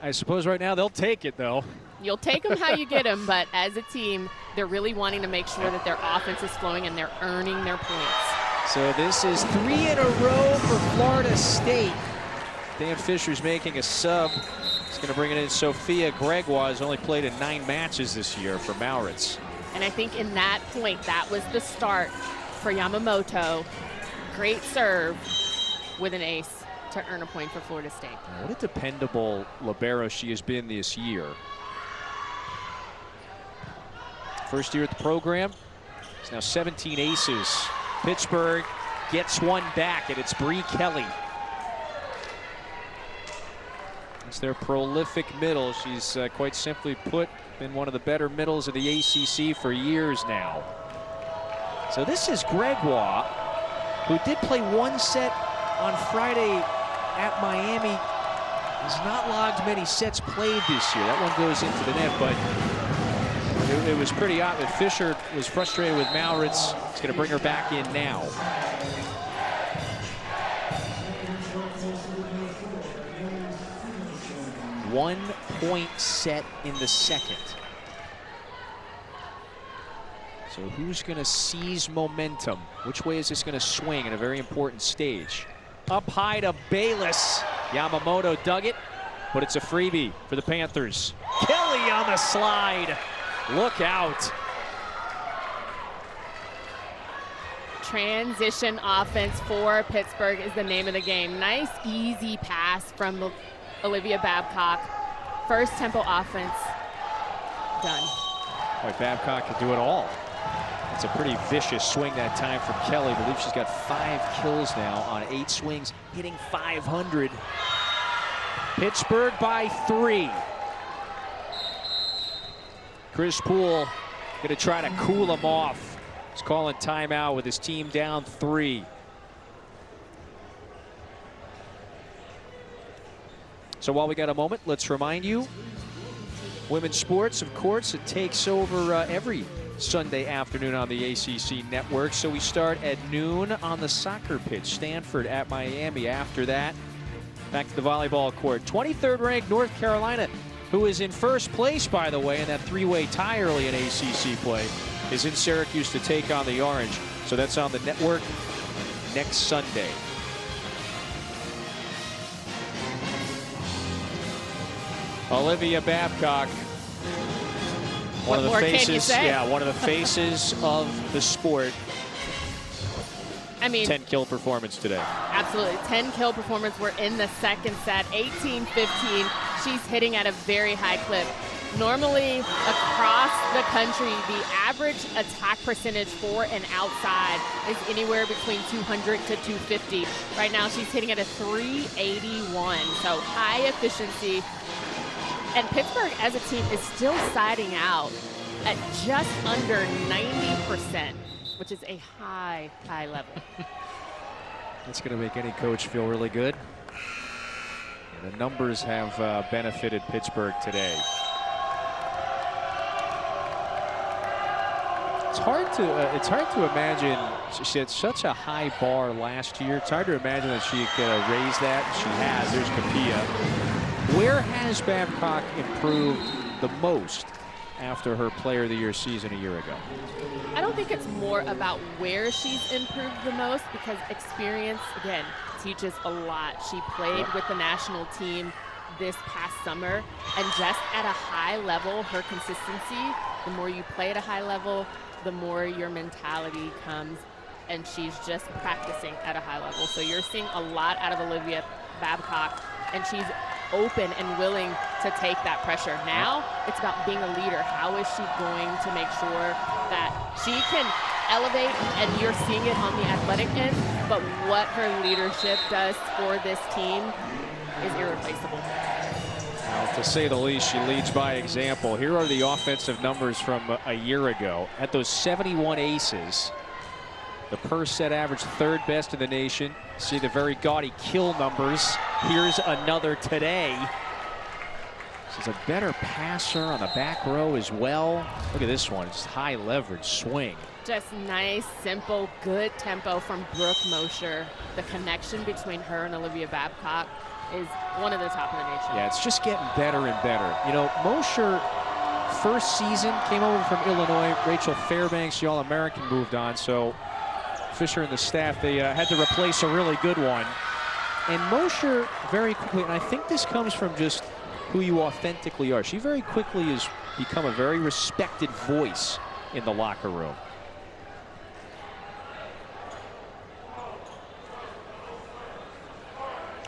I suppose right now they'll take it, though. You'll take them how you get them, but as a team, they're really wanting to make sure that their offense is flowing and they're earning their points. So this is 3 in a row for Florida State. Dan Fisher's making a sub. He's going to bring it in. Sophia Gregoire has only played in 9 matches this year for Maurits. And I think in that point, that was the start for Yamamoto. Great serve with an ace to earn a point for Florida State. What a dependable libero she has been this year. First year at the program. It's now 17 aces. Pittsburgh gets one back, and it's Bree Kelly. It's their prolific middle. She's quite simply put been one of the better middles of the ACC for years now. So this is Gregoire, who did play 1 set on Friday at Miami. Has not logged many sets played this year. That one goes into the net, but it was pretty obvious. Fisher was frustrated with Maurits. He's going to bring her back in now. One-point set in the second. So who's going to seize momentum? Which way is this going to swing in a very important stage? Up high to Bayless. Yamamoto dug it, but it's a freebie for the Panthers. Kelly on the slide. Look out. Transition offense for Pittsburgh is the name of the game. Nice, easy pass from Olivia Babcock. First tempo offense, done. Boy, Babcock can do it all. It's a pretty vicious swing that time from Kelly. I believe she's got 5 kills now on 8 swings, hitting 500. Pittsburgh by 3. Chris Poole going to try to cool him off. He's calling timeout with his team down 3. So while we got a moment, let's remind you, women's sports, of course, it takes over every Sunday afternoon on the ACC network. So we start at noon on the soccer pitch. Stanford at Miami. After that, back to the volleyball court. 23rd ranked North Carolina, who is in first place, by the way, in that 3-way tie early in ACC play, is in Syracuse to take on the Orange. So that's on the network next Sunday. Olivia Babcock, one of the faces, one of the faces of the sport. I mean, 10 kill performance today. Absolutely, 10 kill performance. We're in the second set, 18-15. She's hitting at a very high clip. Normally, across the country, the average attack percentage for an outside is anywhere between 200 to 250. Right now, she's hitting at a 381, so high efficiency. And Pittsburgh, as a team, is still siding out at just under 90%, which is a high, high level. That's going to make any coach feel really good. And the numbers have benefited Pittsburgh today. It's hard to imagine. She had such a high bar last year. It's hard to imagine that she could raise that. She has. There's Capilla. Where has Babcock improved the most after her Player of the Year season a year ago? I don't think it's more about where she's improved the most, because experience, again, teaches a lot. She played with the national team this past summer, and just at a high level, her consistency, the more you play at a high level, the more your mentality comes, and she's just practicing at a high level. So you're seeing a lot out of Olivia Babcock, and she's open and willing to take that pressure. Now it's about being a leader. How is she going to make sure that she can elevate, and you're seeing it on the athletic end, but what her leadership does for this team is irreplaceable. Well, to say the least, she leads by example. Here are the offensive numbers from a year ago. At those 71 aces, the per set average 3rd best in the nation. See the very gaudy kill numbers. Here's another today. She's a better passer on the back row as well. Look at this one. It's high leverage swing. Just nice, simple, good tempo from Brooke Mosher. The connection between her and Olivia Babcock is one of the top in the nation. Yeah, it's just getting better and better. You know, Mosher, first season, came over from Illinois. Rachel Fairbanks, the All-American, moved on. So Fisher and the staff, they had to replace a really good one. And Mosher very quickly, and I think this comes from just who you authentically are. She very quickly has become a very respected voice in the locker room.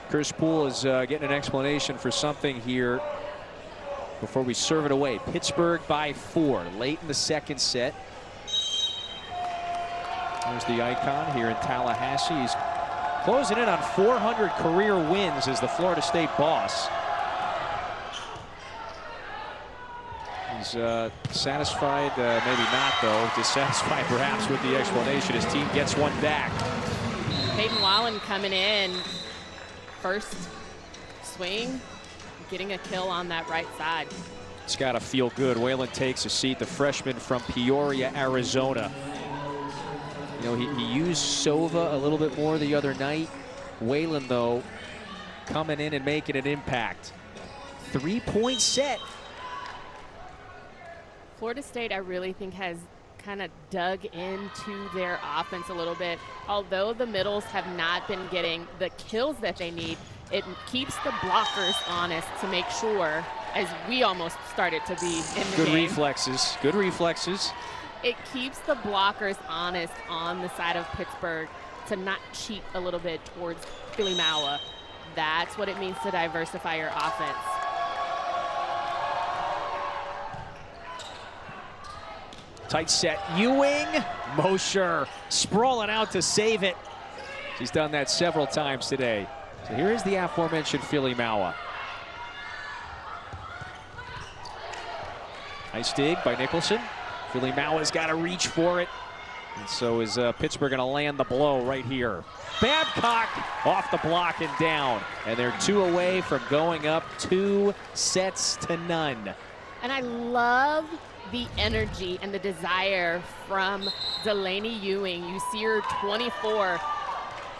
Chris Poole is getting an explanation for something here before we serve it away. Pittsburgh by 4 late in the second set. There's the icon here in Tallahassee. He's closing in on 400 career wins as the Florida State boss. He's satisfied, maybe not though, dissatisfied perhaps with the explanation. His team gets one back. Peyton Wallen coming in. First swing, getting a kill on that right side. It's got to feel good. Whalen takes a seat, the freshman from Peoria, Arizona. You know, he used Sova a little bit more the other night. Whalen, though, coming in and making an impact. 3-point set. Florida State, I really think, has kind of dug into their offense a little bit. Although the middles have not been getting the kills that they need, it keeps the blockers honest to make sure, as we almost started to be in the Good game. reflexes, good reflexes. It keeps the blockers honest on the side of Pittsburgh to not cheat a little bit towards Philly Maua. That's what it means to diversify your offense. Tight set, Ewing, Mosher sprawling out to save it. She's done that several times today. So here is the aforementioned Philly Maua. Nice dig by Nicholson. Philly Maua's got to reach for it. And so is Pittsburgh going to land the blow right here. Babcock off the block and down. And they're 2 away from going up 2-0. And I love the energy and the desire from Delaney Ewing. You see her 24.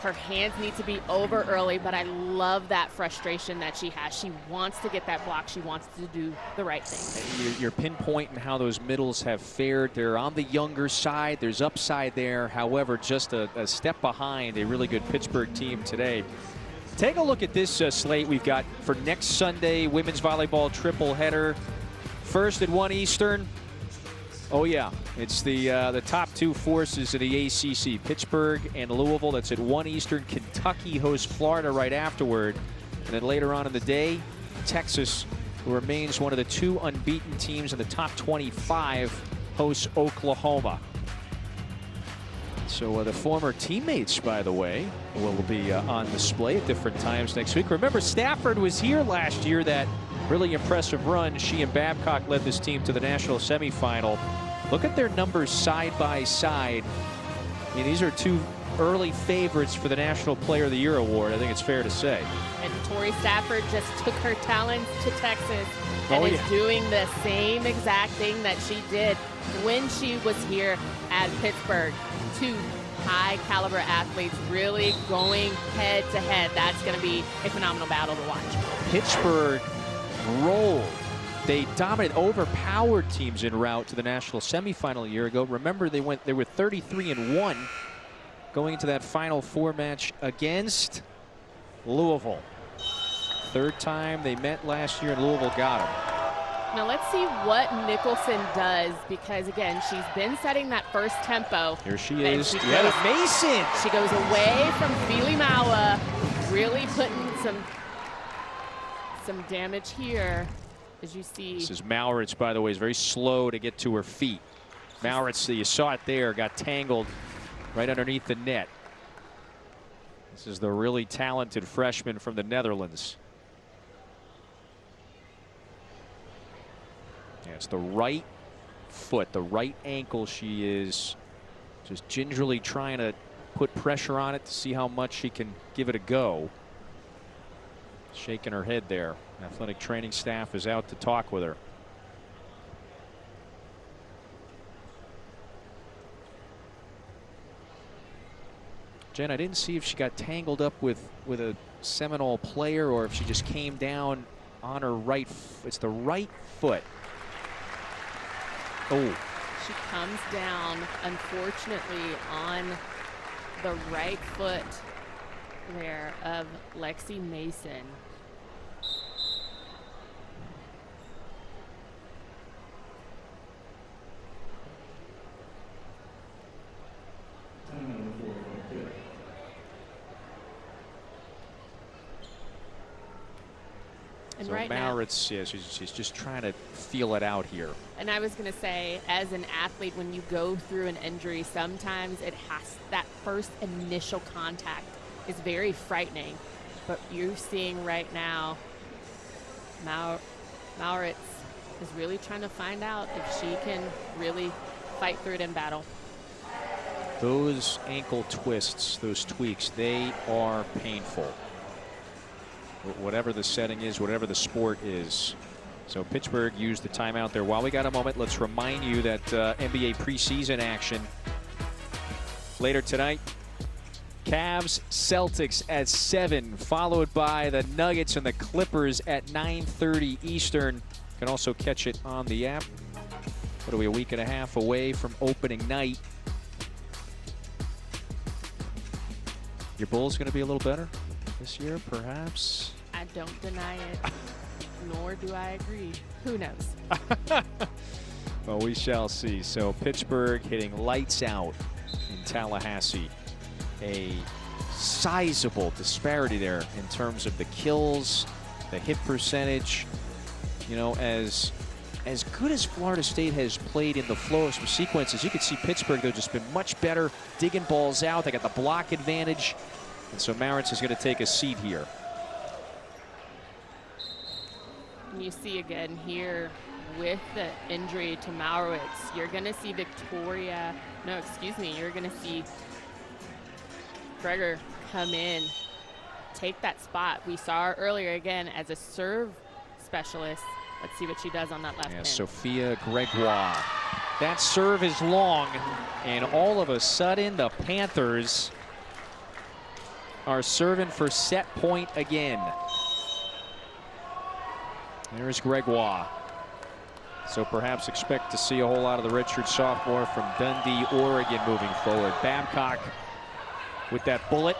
Her hands need to be over early, but I love that frustration that she has. She wants to get that block. She wants to do the right thing. You're pinpointing how those middles have fared. They're on the younger side. There's upside there. However, just a step behind a really good Pittsburgh team today. Take a look at this slate we've got for next Sunday. Women's volleyball triple header. First at 1 Eastern. Oh yeah, it's the top 2 forces in the ACC, Pittsburgh and Louisville. That's at 1 Eastern. Kentucky hosts Florida right afterward. And then later on in the day, Texas, who remains one of the 2 unbeaten teams in the top 25, hosts Oklahoma. So the former teammates, by the way, will be on display at different times next week. Remember, Stafford was here last year, that really impressive run. She and Babcock led this team to the national semifinal. Look at their numbers side by side. I mean, these are 2 early favorites for the National Player of the Year award, I think it's fair to say. And Tori Stafford just took her talents to Texas and is doing the same exact thing that she did when she was here at Pittsburgh. 2 high caliber athletes really going head to head. That's going to be a phenomenal battle to watch. Pittsburgh rolled. They dominated, overpowered teams en route to the national semifinal a year ago. Remember, they were 33-1 going into that Final 4 match against Louisville. 3rd time they met last year, and Louisville got them. Now let's see what Nicholson does, because again, she's been setting that first tempo. Here she is. Yeah, Mason. She goes away from Philly Maua, really putting some damage here. As you see. This is Mauritz, by the way, is very slow to get to her feet. Mauritz, you saw it there, got tangled right underneath the net. This is the really talented freshman from the Netherlands. Yeah, it's the right foot, the right ankle. She is just gingerly trying to put pressure on it to see how much she can give it a go. shaking her head there. Athletic training staff is out to talk with her. Jen, I didn't see if she got tangled up with a Seminole player or if she just came down on her right. It's the right foot. Oh. She comes down, unfortunately, on the right foot there of Lexi Mason. And so right Maritz, yeah, she's just trying to feel it out here. And I was going to say, as an athlete, when you go through an injury, sometimes that first initial contact is very frightening. But you're seeing right now, Maritz is really trying to find out if she can really fight through it in battle. Those ankle twists, those tweaks, they are painful. Whatever the setting is, whatever the sport is. So Pittsburgh used the timeout there. While we got a moment, let's remind you that NBA preseason action later tonight. Cavs, Celtics at 7, followed by the Nuggets and the Clippers at 9:30 Eastern. You can also catch it on the app. What are we, a week and a half away from opening night? Your Bulls going to be a little better this year, perhaps? I don't deny it, nor do I agree. Who knows? Well, we shall see. So Pittsburgh hitting lights out in Tallahassee. A sizable disparity there in terms of the kills, the hit percentage. You know, as good as Florida State has played in the flow of some sequences, you can see Pittsburgh, they've just been much better digging balls out. They got the block advantage. And so Maritz is going to take a seat here. And you see again here with the injury to Maritz, you're going to see you're going to see Gregor come in, take that spot. We saw her earlier again as a serve specialist. Let's see what she does on that left pin. Sophia Gregoire. That serve is long, and all of a sudden the Panthers are serving for set point again. There's Gregoire. So perhaps expect to see a whole lot of the redshirt sophomore from Dundee, Oregon moving forward. Babcock with that bullet.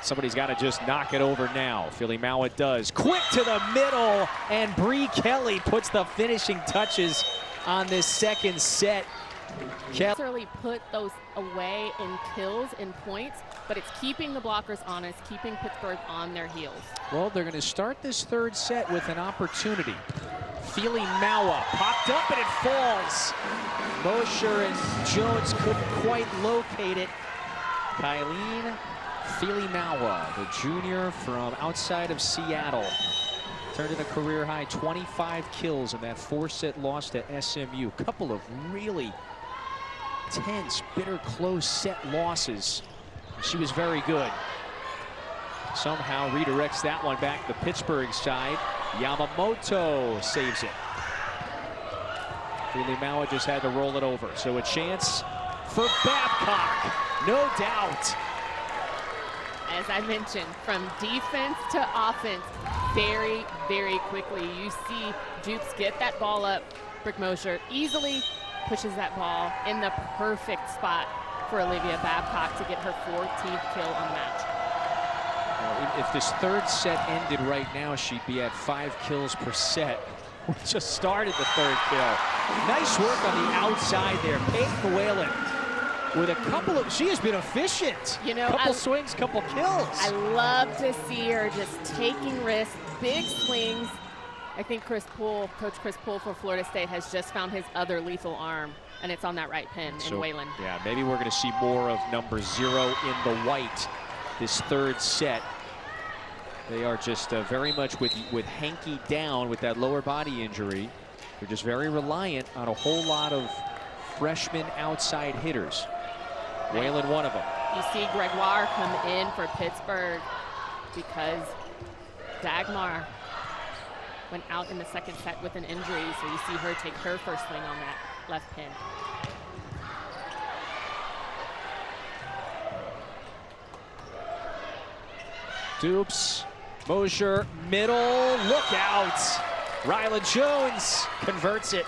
Somebody's got to just knock it over now. Philly Mowat does. Quick to the middle, and Bree Kelly puts the finishing touches on this second set. Necessarily put those away in kills and points, but it's keeping the blockers honest, keeping Pittsburgh on their heels. Well, they're going to start this third set with an opportunity. Philly Mowat popped up and it falls. Mosher and Jones couldn't quite locate it. Kylene Philly Mowat, the junior from outside of Seattle, turned in a career-high 25 kills in that 4-set loss to SMU. Couple of really tense, bitter, close set losses. She was very good. Somehow redirects that one back to the Pittsburgh side. Yamamoto saves it. Philly Mowat just had to roll it over. So a chance for Babcock, no doubt. As I mentioned, from defense to offense, very, very quickly. You see Jukes get that ball up. Brick Mosher easily pushes that ball in the perfect spot for Olivia Babcock to get her 14th kill on the match. If this third set ended right now, she'd be at 5 kills per set. We just started the third kill. Nice work on the outside there. Peyton Whalen with a couple of, she has been efficient. You know, couple swings, couple kills. I love to see her just taking risks, big swings. I think Coach Chris Poole for Florida State has just found his other lethal arm, and it's on that right pin in Whalen. Yeah, maybe we're going to see more of number 0 in the white this third set. They are just very much with Hanky down with that lower body injury. They're just very reliant on a whole lot of freshman outside hitters. Whalen, one of them. You see Gregoire come in for Pittsburgh because Dagmar went out in the second set with an injury, so you see her take her first swing on that left pin. Dupes, Mosier, middle, look out. Ryla Jones converts it.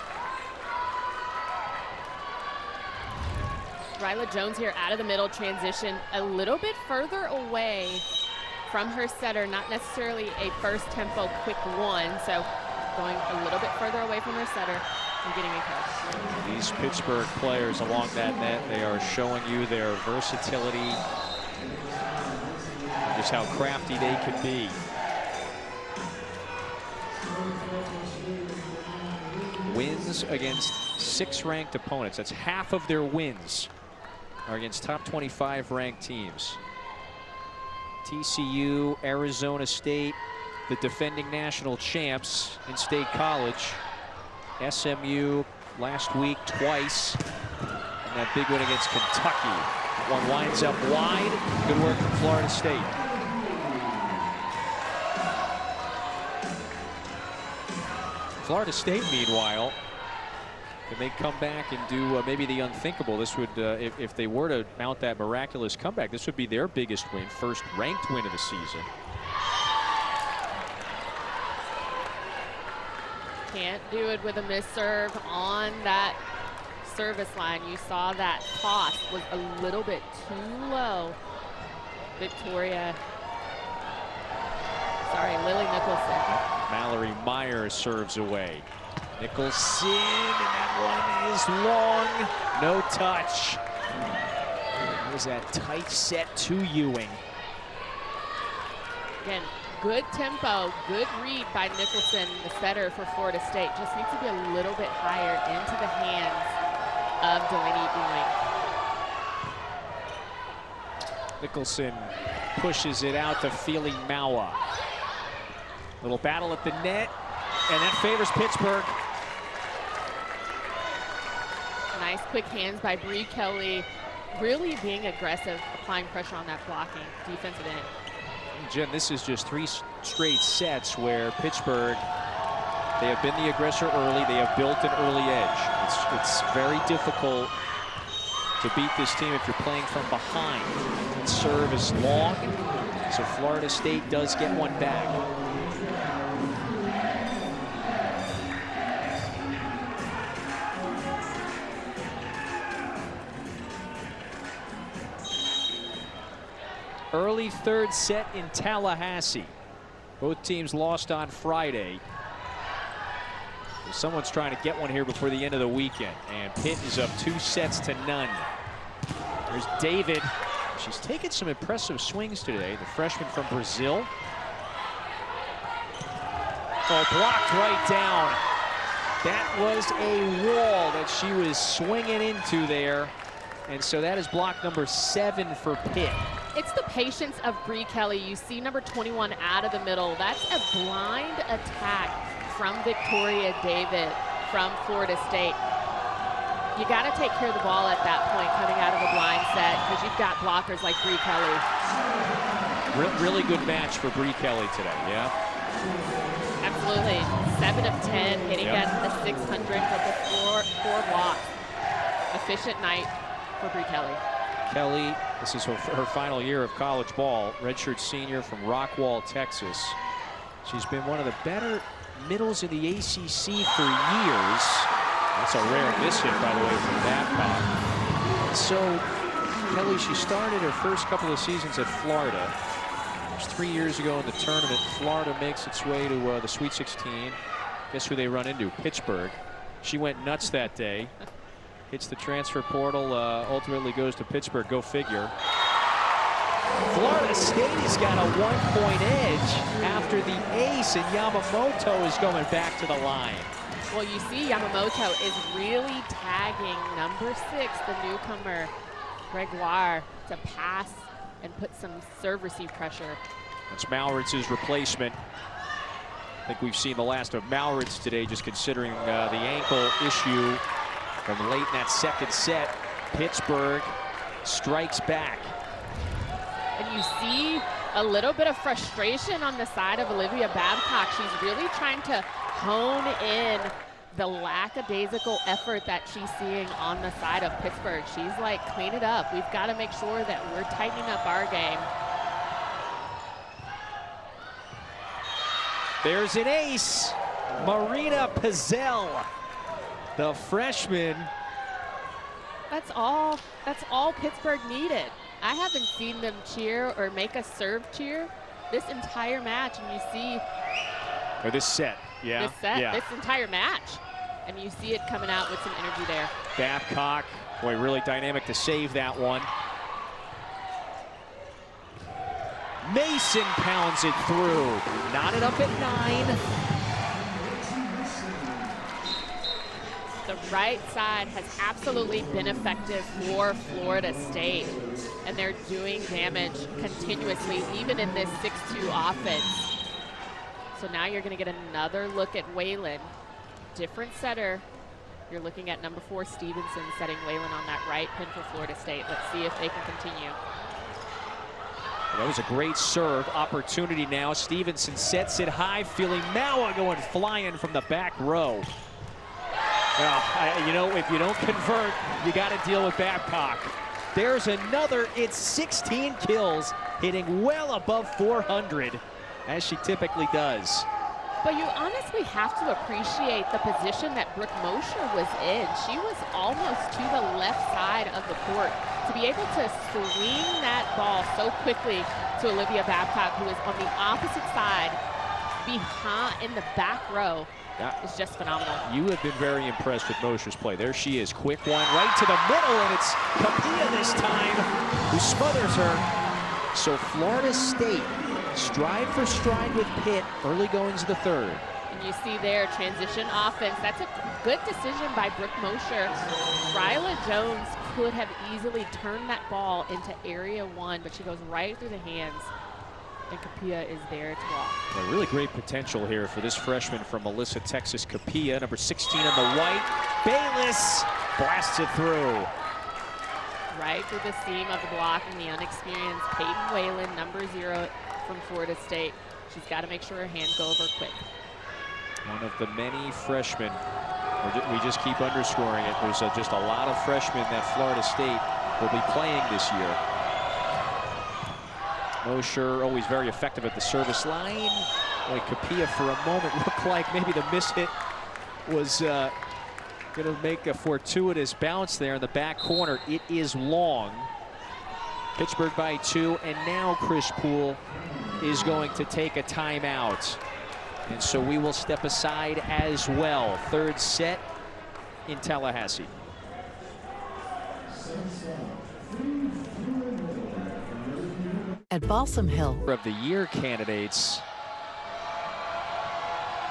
Ryla Jones here out of the middle, transition a little bit further away from her setter, not necessarily a first tempo quick one, so going a little bit further away from her setter and getting a catch. These Pittsburgh players along that net, they are showing you their versatility, just how crafty they can be. Wins against 6 ranked opponents. That's half of their wins are against top 25 ranked teams. TCU, Arizona State, the defending national champs in State College. SMU last week twice. And that big win against Kentucky. That one winds up wide. Good work from Florida State. Florida State, meanwhile, can they come back and do maybe the unthinkable? This would, if they were to mount that miraculous comeback, this would be their biggest win, first ranked win of the season. Can't do it with a misserve on that service line. You saw that toss was a little bit too low. Lily Nicholson. Mallory Meyer serves away. Nicholson, and that one is long. No touch. It was that tight set to Ewing. Again, good tempo, good read by Nicholson, the setter for Florida State. Just needs to be a little bit higher into the hands of Delaney Ewing. Nicholson pushes it out to Feely Maua. Little battle at the net, and that favors Pittsburgh. Nice quick hands by Bree Kelly, really being aggressive, applying pressure on that blocking defensive end. Jen, this is just 3 straight sets where Pittsburgh, they have been the aggressor early. They have built an early edge. It's very difficult to beat this team if you're playing from behind. The serve is long, so Florida State does get one back. Early third set in Tallahassee. Both teams lost on Friday. Someone's trying to get one here before the end of the weekend. And Pitt is up 2 sets to none. There's David. She's taken some impressive swings today. The freshman from Brazil. Oh, blocked right down. That was a wall that she was swinging into there. And so that is block number 7 for Pitt. It's the patience of Bree Kelly. You see number 21 out of the middle. That's a blind attack from Victoria David from Florida State. You got to take care of the ball at that point coming out of a blind set because you've got blockers like Bree Kelly. Really good match for Bree Kelly today, yeah? Absolutely. 7 of 10, hitting at the 600 with the four blocks. Efficient night for Bree Kelly. Kelly, this is her final year of college ball, redshirt senior from Rockwall, Texas. She's been one of the better middles in the ACC for years. That's a rare miss hit, by the way, from Babcock. So, Kelly, she started her first couple of seasons at Florida. It was 3 years ago in the tournament. Florida makes its way to the Sweet 16. Guess who they run into? Pittsburgh. She went nuts that day. Hits the transfer portal, ultimately goes to Pittsburgh. Go figure. Florida State has got a 1-point edge after the ace, and Yamamoto is going back to the line. Well, you see Yamamoto is really tagging number 6, the newcomer, Gregoire, to pass and put some serve receive pressure. That's Malritz's replacement. I think we've seen the last of Malritz today, just considering the ankle issue from late in that second set. Pittsburgh strikes back. And you see A little bit of frustration on the side of Olivia Babcock. She's really trying to hone in the lackadaisical effort that she's seeing on the side of Pittsburgh. She's like, clean it up. We've got to make sure that we're tightening up our game. There's an ace, Marina Pizzell, the freshman. That's all Pittsburgh needed. I haven't seen them cheer or make a serve cheer this entire match, and you see Or this set, yeah. this entire match, and you see it coming out with some energy there. Babcock, boy, really dynamic to save that one. Mason pounds it through, knotted up at 9. The right side has absolutely been effective for Florida State, and they're doing damage continuously, even in this 6-2 offense. So now you're going to get another look at Whalen. Different setter. You're looking at number 4, Stevenson, setting Whalen on that right pin for Florida State. Let's see if they can continue. That was a great serve opportunity now. Stevenson sets it high, feeling Maua going flying from the back row. Well, you know, if you don't convert, you got to deal with Babcock. There's another. It's 16 kills, hitting well above 400, as she typically does. But you honestly have to appreciate the position that Brooke Mosher was in. She was almost to the left side of the court. To be able to swing that ball so quickly to Olivia Babcock, who is on the opposite side, behind in the back row, is just phenomenal. You have been very impressed with Mosher's play. There she is, quick one right to the middle, and it's Capilla this time who smothers her. So Florida State, stride for stride with Pitt, early goings of the third. And you see there, transition offense. That's a good decision by Brooke Mosher. Ryla Jones could have easily turned that ball into area 1, but she goes right through the hands, and Capilla is there to block. A really great potential here for this freshman from Melissa, Texas. Capilla, number 16 on the white. Bayless blasts it through. Right through the seam of the block, and the unexperienced Peyton Whalen, number 0 from Florida State. She's got to make sure her hands go over quick. One of the many freshmen, we just keep underscoring it, there's just a lot of freshmen that Florida State will be playing this year. Mosher always very effective at the service line. Like Capilla for a moment looked like maybe the miss hit was going to make a fortuitous bounce there in the back corner. It is long. Pittsburgh by 2, and now Chris Poole is going to take a timeout. And so we will step aside as well. Third set in Tallahassee. At Balsam Hill. Of the year candidates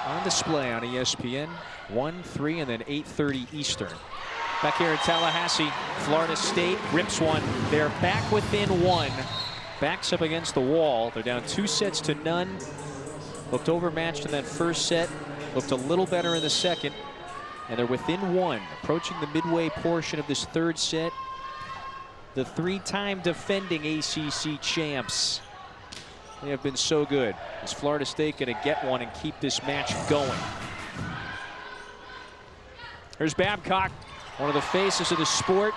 on display on ESPN, 1, 3, and then 8:30 Eastern. Back here in Tallahassee, Florida State rips one. They're back within 1. Backs up against the wall. They're down 2-0. Looked overmatched in that first set. Looked a little better in the second. And they're within 1, approaching the midway portion of this third set. The 3-time defending ACC champs. They have been so good. Is Florida State going to get one and keep this match going? Here's Babcock, one of the faces of the sport.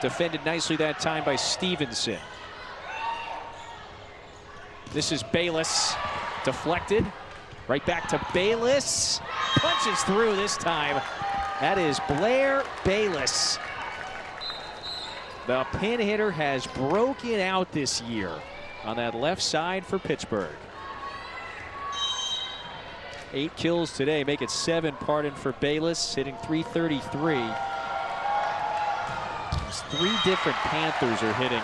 Defended nicely that time by Stevenson. This is Bayless, deflected. Right back to Bayless. Punches through this time. That is Blair Bayless. The pin hitter has broken out this year on that left side for Pittsburgh. 8 kills today, make it 7, pardon, for Bayless, hitting .333. These 3 different Panthers are hitting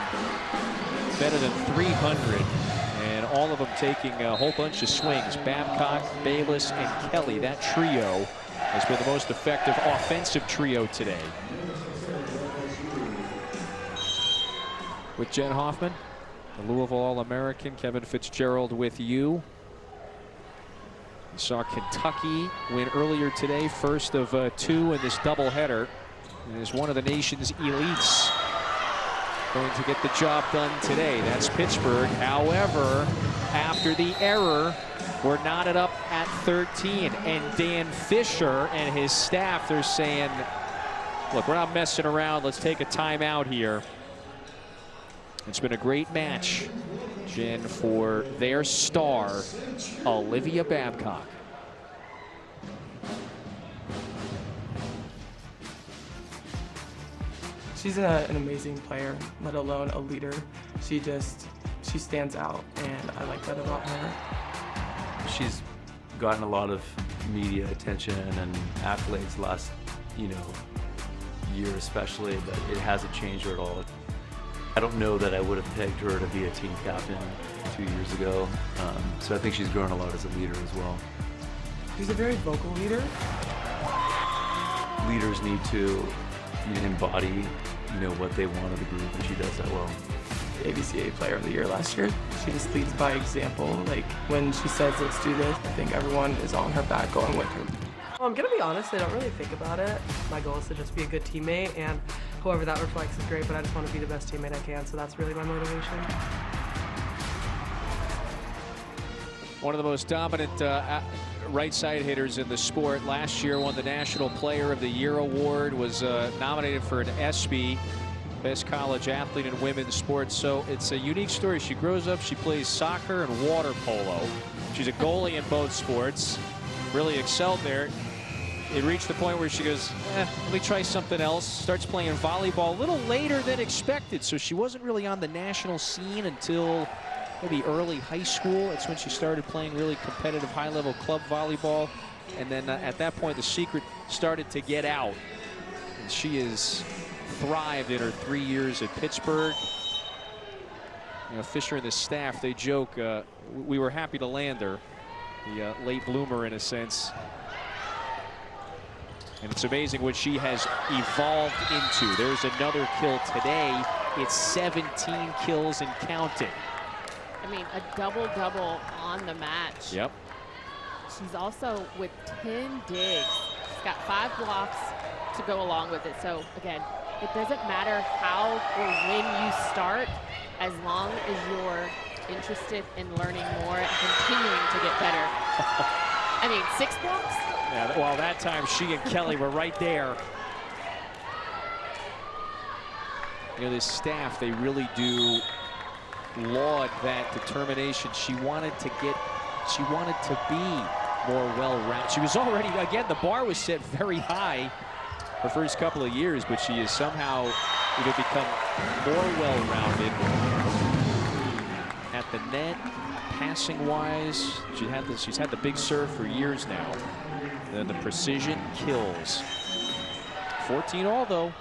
better than 300, and all of them taking a whole bunch of swings. Babcock, Bayless, and Kelly, that trio has been the most effective offensive trio today. With Jen Hoffman, the Louisville All-American, Kevin Fitzgerald with you. We saw Kentucky win earlier today, first of 2 in this doubleheader, and is one of the nation's elites. going to get the job done today. That's Pittsburgh. However, after the error, we're knotted up at 13. And Dan Fisher and his staff, they're saying, look, we're not messing around. Let's take a timeout here. It's been a great match, Jen, for their star, Olivia Babcock. She's an amazing player, let alone a leader. She stands out, and I like that about her. She's gotten a lot of media attention and accolades last, year especially, but it hasn't changed her at all. I don't know that I would have pegged her to be a team captain 2 years ago, so I think she's grown a lot as a leader as well. She's a very vocal leader. Leaders need to embody, what they want of the group, and she does that well. ABCA Player of the Year last year. She just leads by example. Like, when she says, let's do this, I think everyone is on her back going with her. I'm gonna be honest, I don't really think about it. My goal is to just be a good teammate, and however that reflects is great, but I just want to be the best teammate I can, so that's really my motivation. One of the most dominant right side hitters in the sport. Last year won the National Player of the Year award, was nominated for an ESPY, Best College Athlete in Women's Sports. So it's a unique story. She grows up, she plays soccer and water polo. She's a goalie in both sports, really excelled there. It reached the point where she goes, let me try something else. Starts playing volleyball a little later than expected. So she wasn't really on the national scene until maybe early high school. That's when she started playing really competitive high-level club volleyball. And then at that point, the secret started to get out. And she has thrived in her 3 years at Pittsburgh. Fisher and the staff, they joke, we were happy to land her. The late bloomer, in a sense. And it's amazing what she has evolved into. There's another kill today. It's 17 kills and counting. I mean, a double-double on the match. Yep. She's also with 10 digs. She's got 5 blocks to go along with it. So, again, it doesn't matter how or when you start, as long as you're interested in learning more and continuing to get better. I mean, 6 blocks? Yeah, well, that time she and Kelly were right there. This staff, they really do laud that determination. She wanted to be more well-rounded. She was already, again, the bar was set very high her first couple of years, but she has somehow become more well-rounded at the net, passing-wise. She's had the big serve for years now. Then the precision kills. 14 all, though.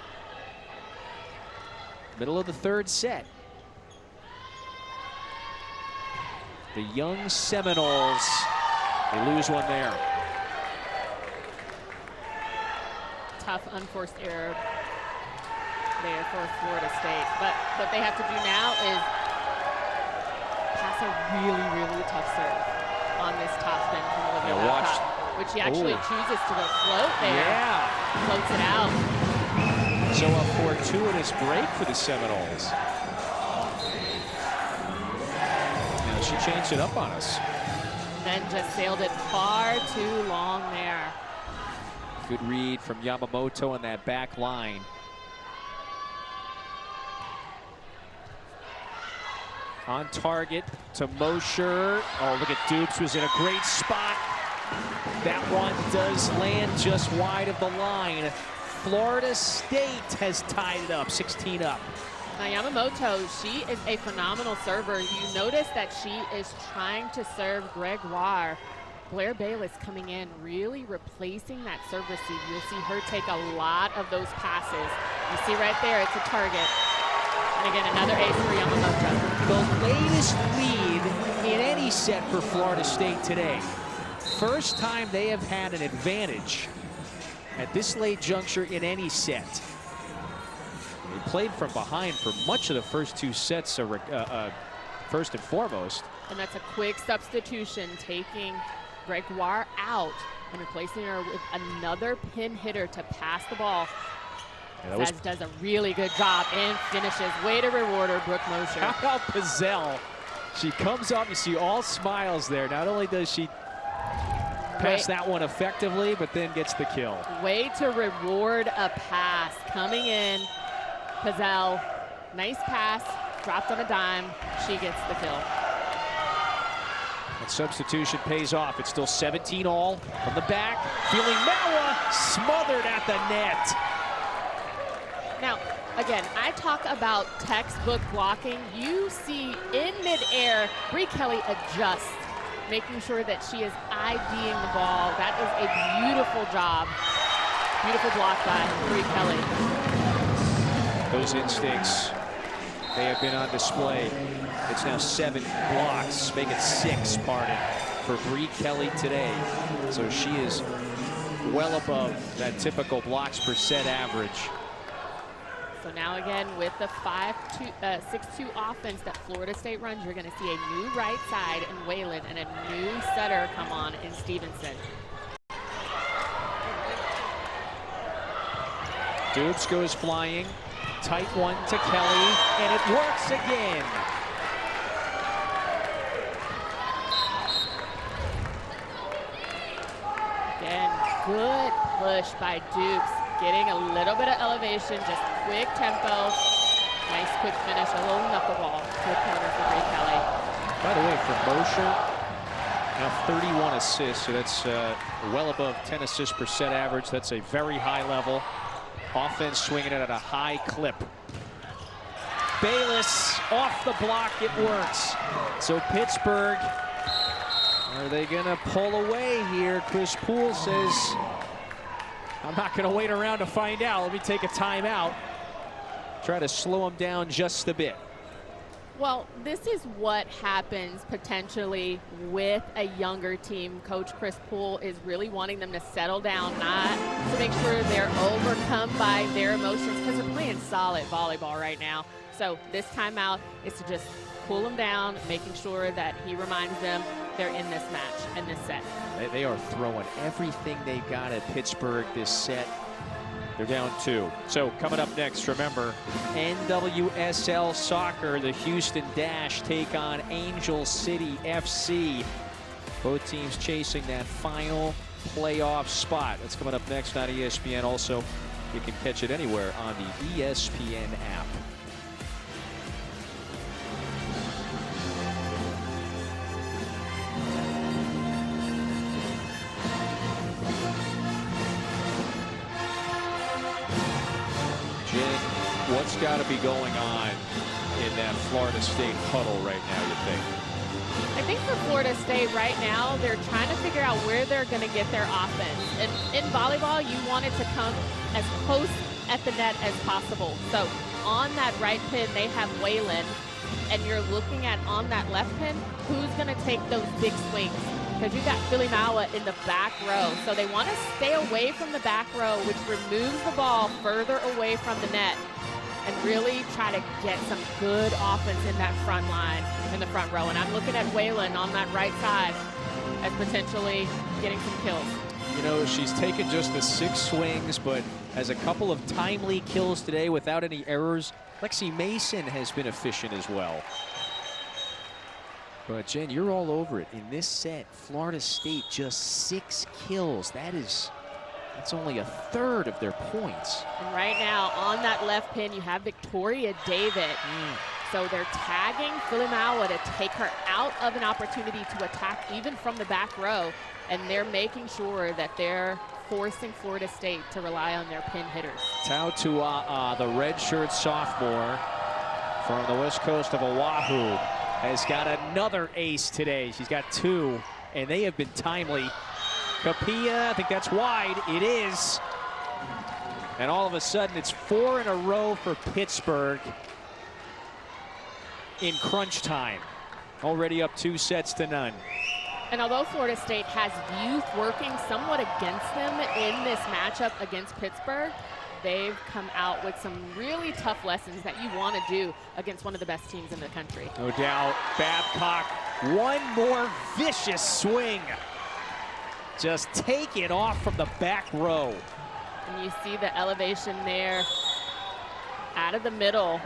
Middle of the third set. The young Seminoles, they lose one there. Tough unforced error there for Florida State. But what they have to do now is pass a really, really tough serve on this top spin from Olivia Babcock, which she actually chooses to go float there. Yeah. Floats it out. So a fortuitous break for the Seminoles. Now she changed it up on us. Then just sailed it far too long there. Good read from Yamamoto on that back line. On target to Mosher. Oh, look at Dukes, was in a great spot. That one does land just wide of the line. Florida State has tied it up, 16 up. Now Yamamoto, she is a phenomenal server. You notice that she is trying to serve Gregoire. Blair Bayless coming in, really replacing that serve receive. You'll see her take a lot of those passes. You see right there, it's a target. And again, another ace for Yamamoto. The latest lead in any set for Florida State today. First time they have had an advantage at this late juncture in any set. They played from behind for much of the first 2 sets, first and foremost. And that's a quick substitution, taking Gregoire out and replacing her with another pin hitter to pass the ball. Yeah, Says does a really good job and finishes. Way to reward her, Brooke Mosher. How about Pizzell? She comes up, you see all smiles there. Not only does she pass that one effectively, but then gets the kill. Way to reward a pass. Coming in, Pizzell, nice pass, dropped on a dime. She gets the kill. And substitution pays off. It's still 17 all from the back. Feeling Mawa smothered at the net. Now, again, I talk about textbook blocking. You see in midair, Bree Kelly adjusts, making sure that she is IDing the ball. That is a beautiful job. Beautiful block by Bree Kelly. Those instincts, they have been on display. It's now 7 blocks, make it 6, pardon, for Bree Kelly today. So she is well above that typical blocks per set average. So now again with the 6-2 offense that Florida State runs, you're going to see a new right side in Whalen and a new setter come on in Stevenson. Dubes goes flying. Tight one to Kelly, and it works again. Again, good push by Dubes. Getting a little bit of elevation, just quick tempo. Nice quick finish, a little knuckleball to the corner for Bree Kelly. By the way, for Mosher, now 31 assists, so that's well above 10 assists per set average. That's a very high level. Offense swinging it at a high clip. Bayless off the block, it works. So Pittsburgh, are they gonna pull away here? Chris Poole says, I'm not gonna wait around to find out. Let me take a timeout. Try to slow them down just a bit. Well, this is what happens potentially with a younger team. Coach Chris Poole is really wanting them to settle down, not to make sure they're overcome by their emotions, because they're playing solid volleyball right now. So this timeout is to just cool them down, making sure that he reminds them they're in this match, in this set. They are throwing everything they've got at Pittsburgh this set. They're down 2. So coming up next, remember, NWSL Soccer, the Houston Dash take on Angel City FC. Both teams chasing that final playoff spot. That's coming up next on ESPN. Also, you can catch it anywhere on the ESPN app. What's got to be going on in that Florida State huddle right now, you think? I think for Florida State right now, they're trying to figure out where they're going to get their offense. And in volleyball, you want it to come as close at the net as possible. So on that right pin, they have Whalen, and you're looking at on that left pin, who's going to take those big swings? Because you've got Philly Mawa in the back row. So they want to stay away from the back row, which removes the ball further away from the net, and really try to get some good offense in that front line, in the front row. And I'm looking at Whalen on that right side as potentially getting some kills. You know, she's taken just the 6 swings, but has a couple of timely kills today without any errors. Lexi Mason has been efficient as well. But Jen, you're all over it. In this set, Florida State just 6 kills. That's only a third of their points. And right now, on that left pin, you have Victoria David. So they're tagging Philly Mawa to take her out of an opportunity to attack even from the back row. And they're making sure that they're forcing Florida State to rely on their pin hitters. Tau Tua'a, the redshirt sophomore from the west coast of Oahu, has got another ace today. She's got 2, and they have been timely. Capilla, I think that's wide. It is. And all of a sudden, it's 4 in a row for Pittsburgh in crunch time. Already up 2 sets to none. And although Florida State has youth working somewhat against them in this matchup against Pittsburgh, they've come out with some really tough lessons that you want to do against one of the best teams in the country. No doubt. Babcock, one more vicious swing. Just take it off from the back row. And you see the elevation there. out of the middle,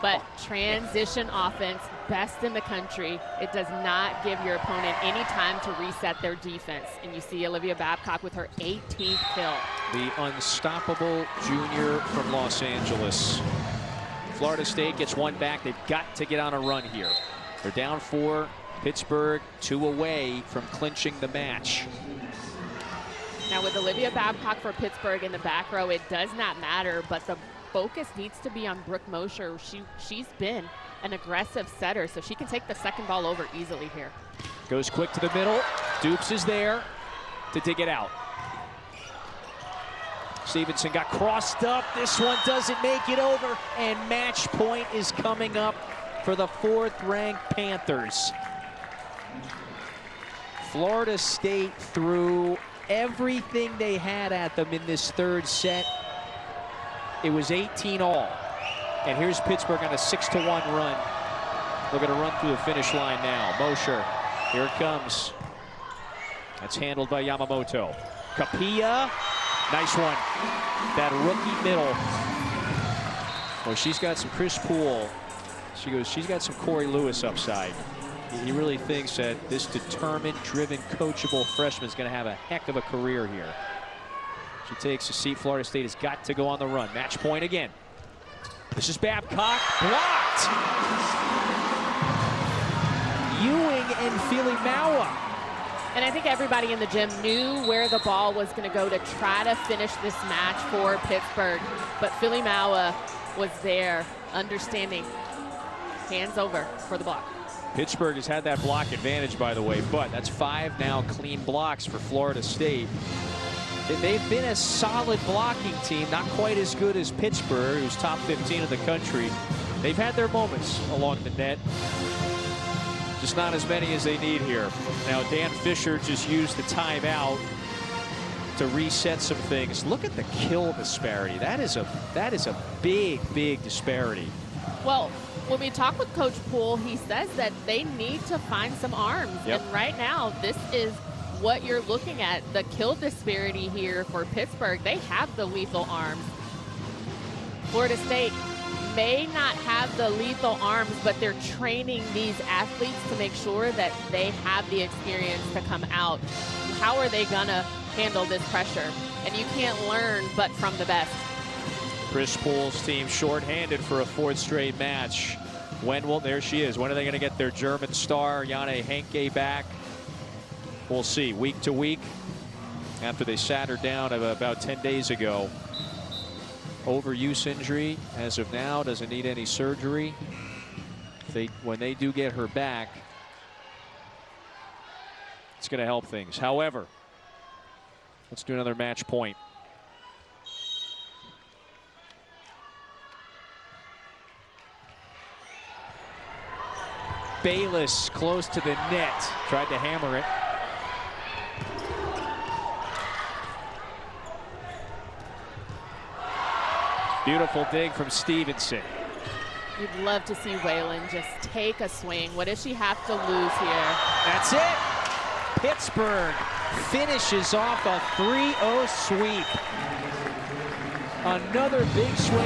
but transition offense, best in the country. It does not give your opponent any time to reset their defense. And you see Olivia Babcock with her 18th kill. The unstoppable junior from Los Angeles. Florida State gets one back. They've got to get on a run here. They're down 4. Pittsburgh 2 away from clinching the match. Now with Olivia Babcock for Pittsburgh in the back row, it does not matter, but the focus needs to be on Brooke Mosher. She's been an aggressive setter, so she can take the second ball over easily here. Goes quick to the middle. Dukes is there to dig it out. Stevenson got crossed up. This one doesn't make it over, and match point is coming up for the 4th-ranked Panthers. Florida State threw everything they had at them in this 3rd set. It was 18 all. And here's Pittsburgh on a 6-1 run. They're going to run through the finish line now. Mosher, here it comes. That's handled by Yamamoto. Capilla, nice one. That rookie middle. Well, she's got some Chris Poole. She goes, she's got some Corey Lewis upside. He really thinks that this determined, driven, coachable freshman is going to have a heck of a career here. She takes a seat. Florida State has got to go on the run. Match point again. This is Babcock. Blocked. Ewing and Filimawa. And I think everybody in the gym knew where the ball was going to go to try to finish this match for Pittsburgh. But Filimawa was there, understanding. Hands over for the block. Pittsburgh has had that block advantage, by the way, but that's 5 now clean blocks for Florida State. They've been a solid blocking team, not quite as good as Pittsburgh, who's top 15 in the country. They've had their moments along the net, just not as many as they need here. Now, Dan Fisher just used the timeout to reset some things. Look at the kill disparity. That is a big, big disparity. Well, when we talk with Coach Poole, he says that they need to find some arms. Yep. And right now, this is what you're looking at, the kill disparity here for Pittsburgh. They have the lethal arms. Florida State may not have the lethal arms, but they're training these athletes to make sure that they have the experience to come out. How are they gonna handle this pressure? And you can't learn but from the best. Chris Poole's team shorthanded for a 4th straight match. There she is. When are they going to get their German star, Jane Henke, back? We'll see. Week to week, after they sat her down about 10 days ago. Overuse injury as of now, doesn't need any surgery. When they do get her back, it's going to help things. However, let's do another match point. Bayless close to the net, tried to hammer it. Beautiful dig from Stevenson. You'd love to see Whalen just take a swing. What does she have to lose here? That's it. Pittsburgh finishes off a 3-0 sweep. Another big swing.